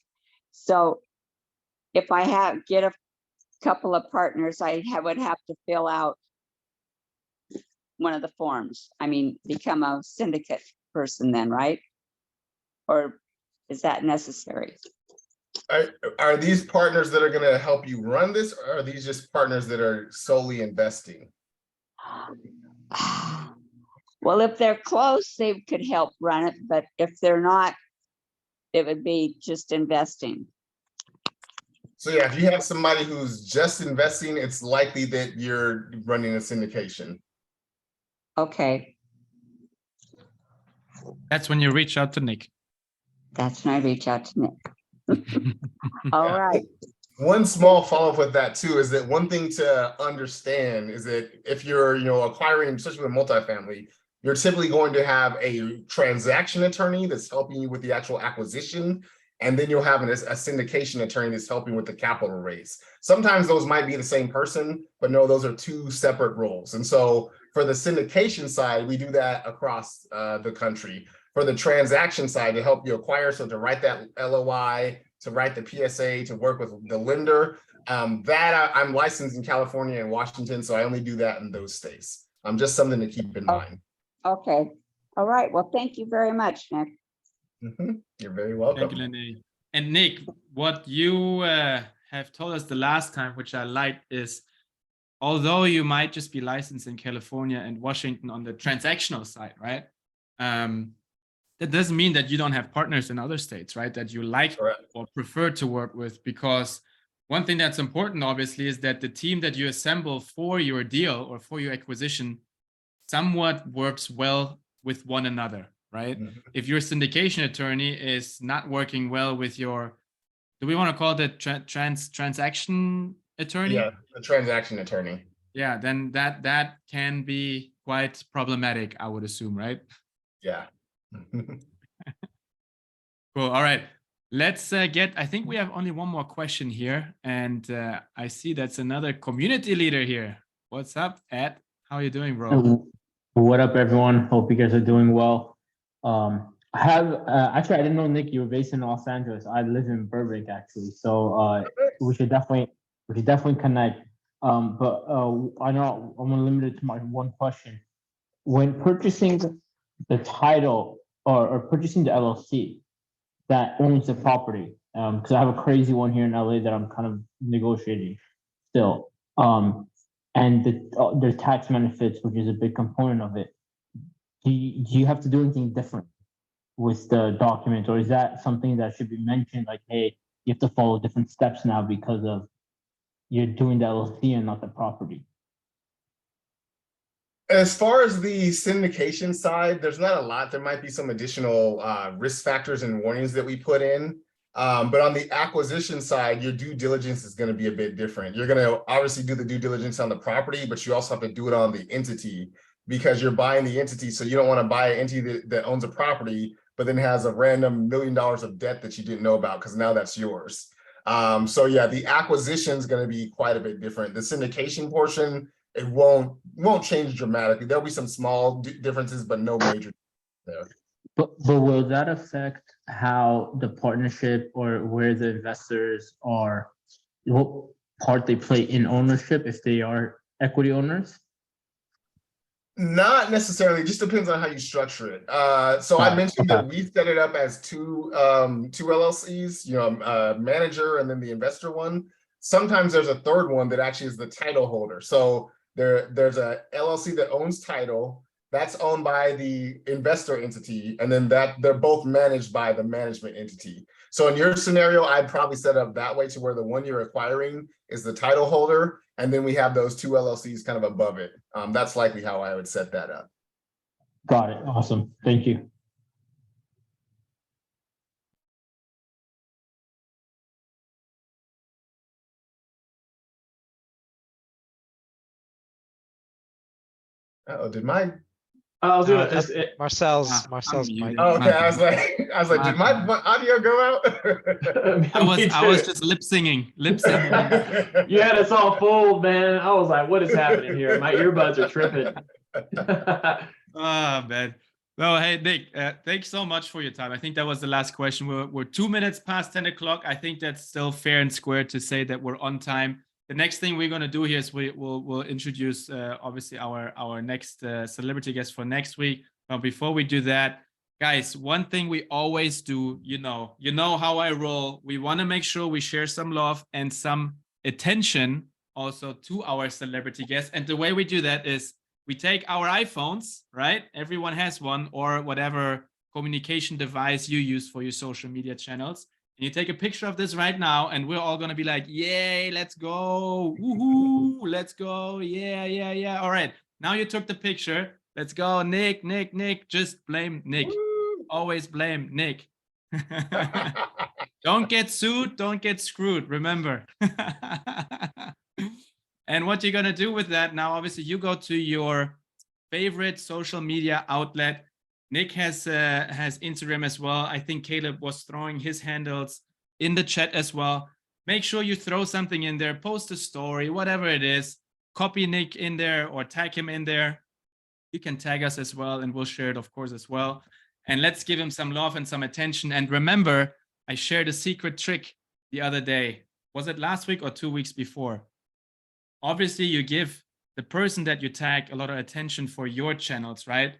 So if I get a couple of partners, would have to fill out one of the forms. I mean, become a syndicate person then, right? Or is that necessary? Are these partners that are going to help you run this, or are these just partners that are solely investing? Well, if they're close, they could help run it, but if they're not, it would be just investing. So yeah, if you have somebody who's just investing, it's likely that you're running a syndication. Okay, That's when you reach out to Nic. that's when I reach out to Nic. All right. One small follow-up with that too is that one thing to understand is that if you're, acquiring, especially with multifamily, you're typically going to have a transaction attorney that's helping you with the actual acquisition, and then you'll have a syndication attorney that's helping with the capital raise. Sometimes those might be the same person, but no, those are two separate roles. And so for the syndication side, we do that across the country. For the transaction side, to help you acquire, so to write that LOI, to write the PSA, to work with the lender, I'm licensed in California and Washington, so I only do that in those states. Just something to keep in mind. Okay. All right. Well, thank you very much, Nic. You're very welcome. Thank you, Lenny. And Nic, what you have told us the last time, which I liked, is although you might just be licensed in California and Washington on the transactional side, right? That doesn't mean that you don't have partners in other states, right? That you like or prefer to work with, because one thing that's important, obviously, is that the team that you assemble for your deal or for your acquisition somewhat works well with one another, right? If your syndication attorney is not working well with your, do we want to call it transaction attorney? Yeah, the transaction attorney. Yeah, then that can be quite problematic, I would assume, right? Yeah. Cool. All right. Let's I think we have only one more question here. And I see that's another community leader here. What's up, Ed? How are you doing, bro? What up, everyone? Hope you guys are doing well. I have actually, I didn't know, Nic, you were based in Los Angeles. I live in Burbank, actually. So we should definitely connect. But I know I'm gonna limit it to my one question. When purchasing the title or purchasing the LLC that owns the property, because I have a crazy one here in LA that I'm kind of negotiating still, and there's tax benefits, which is a big component of it. Do you have to do anything different with the document, or is that something that should be mentioned, like, hey, you have to follow different steps now because of you're doing the LLC and not the property? As far as the syndication side, there's not a lot. There might be some additional risk factors and warnings that we put in. But on the acquisition side, your due diligence is going to be a bit different. You're going to obviously do the due diligence on the property, but you also have to do it on the entity, because you're buying the entity. So you don't want to buy an entity that owns a property, but then has a random $1 million of debt that you didn't know about, because now that's yours. So yeah, the acquisition is going to be quite a bit different. The syndication portion, it won't change dramatically. There'll be some small differences, but no major there. But will that affect how the partnership or where the investors are, what part they play in ownership if they are equity owners? Not necessarily, it just depends on how you structure it. So I mentioned that we set it up as two LLCs, manager and then the investor one. Sometimes there's a third one that actually is the title holder. So there's a LLC that owns title, that's owned by the investor entity, and then they're both managed by the management entity. So in your scenario, I'd probably set up that way, to where the one you're acquiring is the title holder, and then we have those two LLCs kind of above it. That's likely how I would set that up. Got it. Awesome. Thank you. Uh-oh, did my I'll do it. That's It's- Marcel's muted. mic. Oh, okay, I was like, did my audio go out? I was just lip singing. You had us all fooled, man. I was like, what is happening here? My earbuds are tripping. Ah, man. Well, hey, Nic, thanks so much for your time. I think that was the last question. We're 2 minutes past 10 o'clock. I think that's still fair and square to say that we're on time. The next thing we're going to do here is we'll introduce obviously our next celebrity guest for next week. But before we do that, guys, one thing we always do, you know how I roll. We want to make sure we share some love and some attention also to our celebrity guests. And the way we do that is we take our iPhones, right? Everyone has one, or whatever communication device you use for your social media channels. And you take a picture of this right now, and we're all going to be like, yay, let's go. Woohoo, let's go. Yeah. All right. Now you took the picture. Let's go. Nic. Just blame Nic. Always blame Nic. Don't get sued. Don't get screwed. Remember. And what you're going to do with that now, obviously, you go to your favorite social media outlet. Nic has Instagram as well. I think Caleb was throwing his handles in the chat as well. Make sure you throw something in there, post a story, whatever it is. Copy Nic in there or tag him in there. You can tag us as well, and we'll share it, of course, as well. And let's give him some love and some attention. And remember, I shared a secret trick the other day. Was it last week or 2 weeks before? Obviously, you give the person that you tag a lot of attention for your channels, right?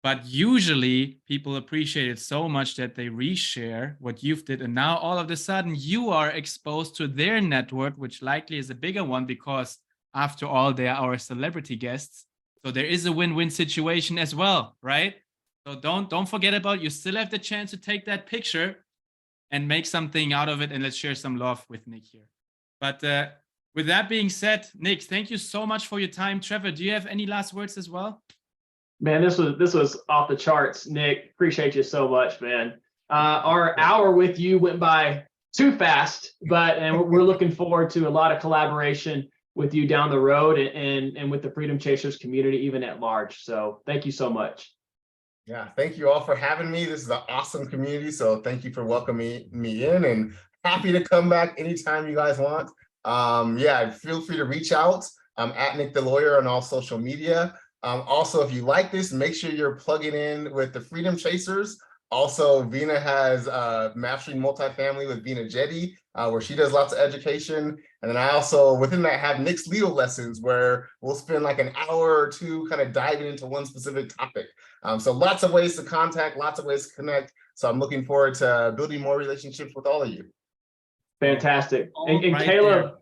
But usually people appreciate it so much that they reshare what you've did. And now all of a sudden you are exposed to their network, which likely is a bigger one because after all, they are our celebrity guests. So there is a win-win situation as well, right? So don't forget about it. You still have the chance to take that picture and make something out of it. And let's share some love with Nic here. But with that being said, Nic, thank you so much for your time. Trevor, do you have any last words as well? Man, this was off the charts, Nic. Appreciate you so much, man. Our hour with you went by too fast, and we're looking forward to a lot of collaboration with you down the road and with the Freedom Chasers community, even at large. So thank you so much. Yeah, thank you all for having me. This is an awesome community. So thank you for welcoming me in, and happy to come back anytime you guys want. Yeah, feel free to reach out. I'm at NicTheLawyer on all social media. Also, if you like this, make sure you're plugging in with the Freedom Chasers. Also, Veena has Mastering Multifamily with Veena Jetti, where she does lots of education. And then I also, within that, have Nic's Legal Lessons, where we'll spend like an hour or two kind of diving into one specific topic. So lots of ways to contact, lots of ways to connect. So I'm looking forward to building more relationships with all of you. Fantastic. And Right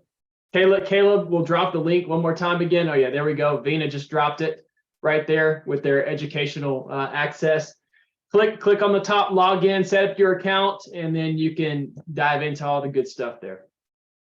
Caleb will drop the link one more time again. Oh yeah, there we go. Veena just dropped it right there with their educational access. Click on the top, log in, set up your account, and then you can dive into all the good stuff there.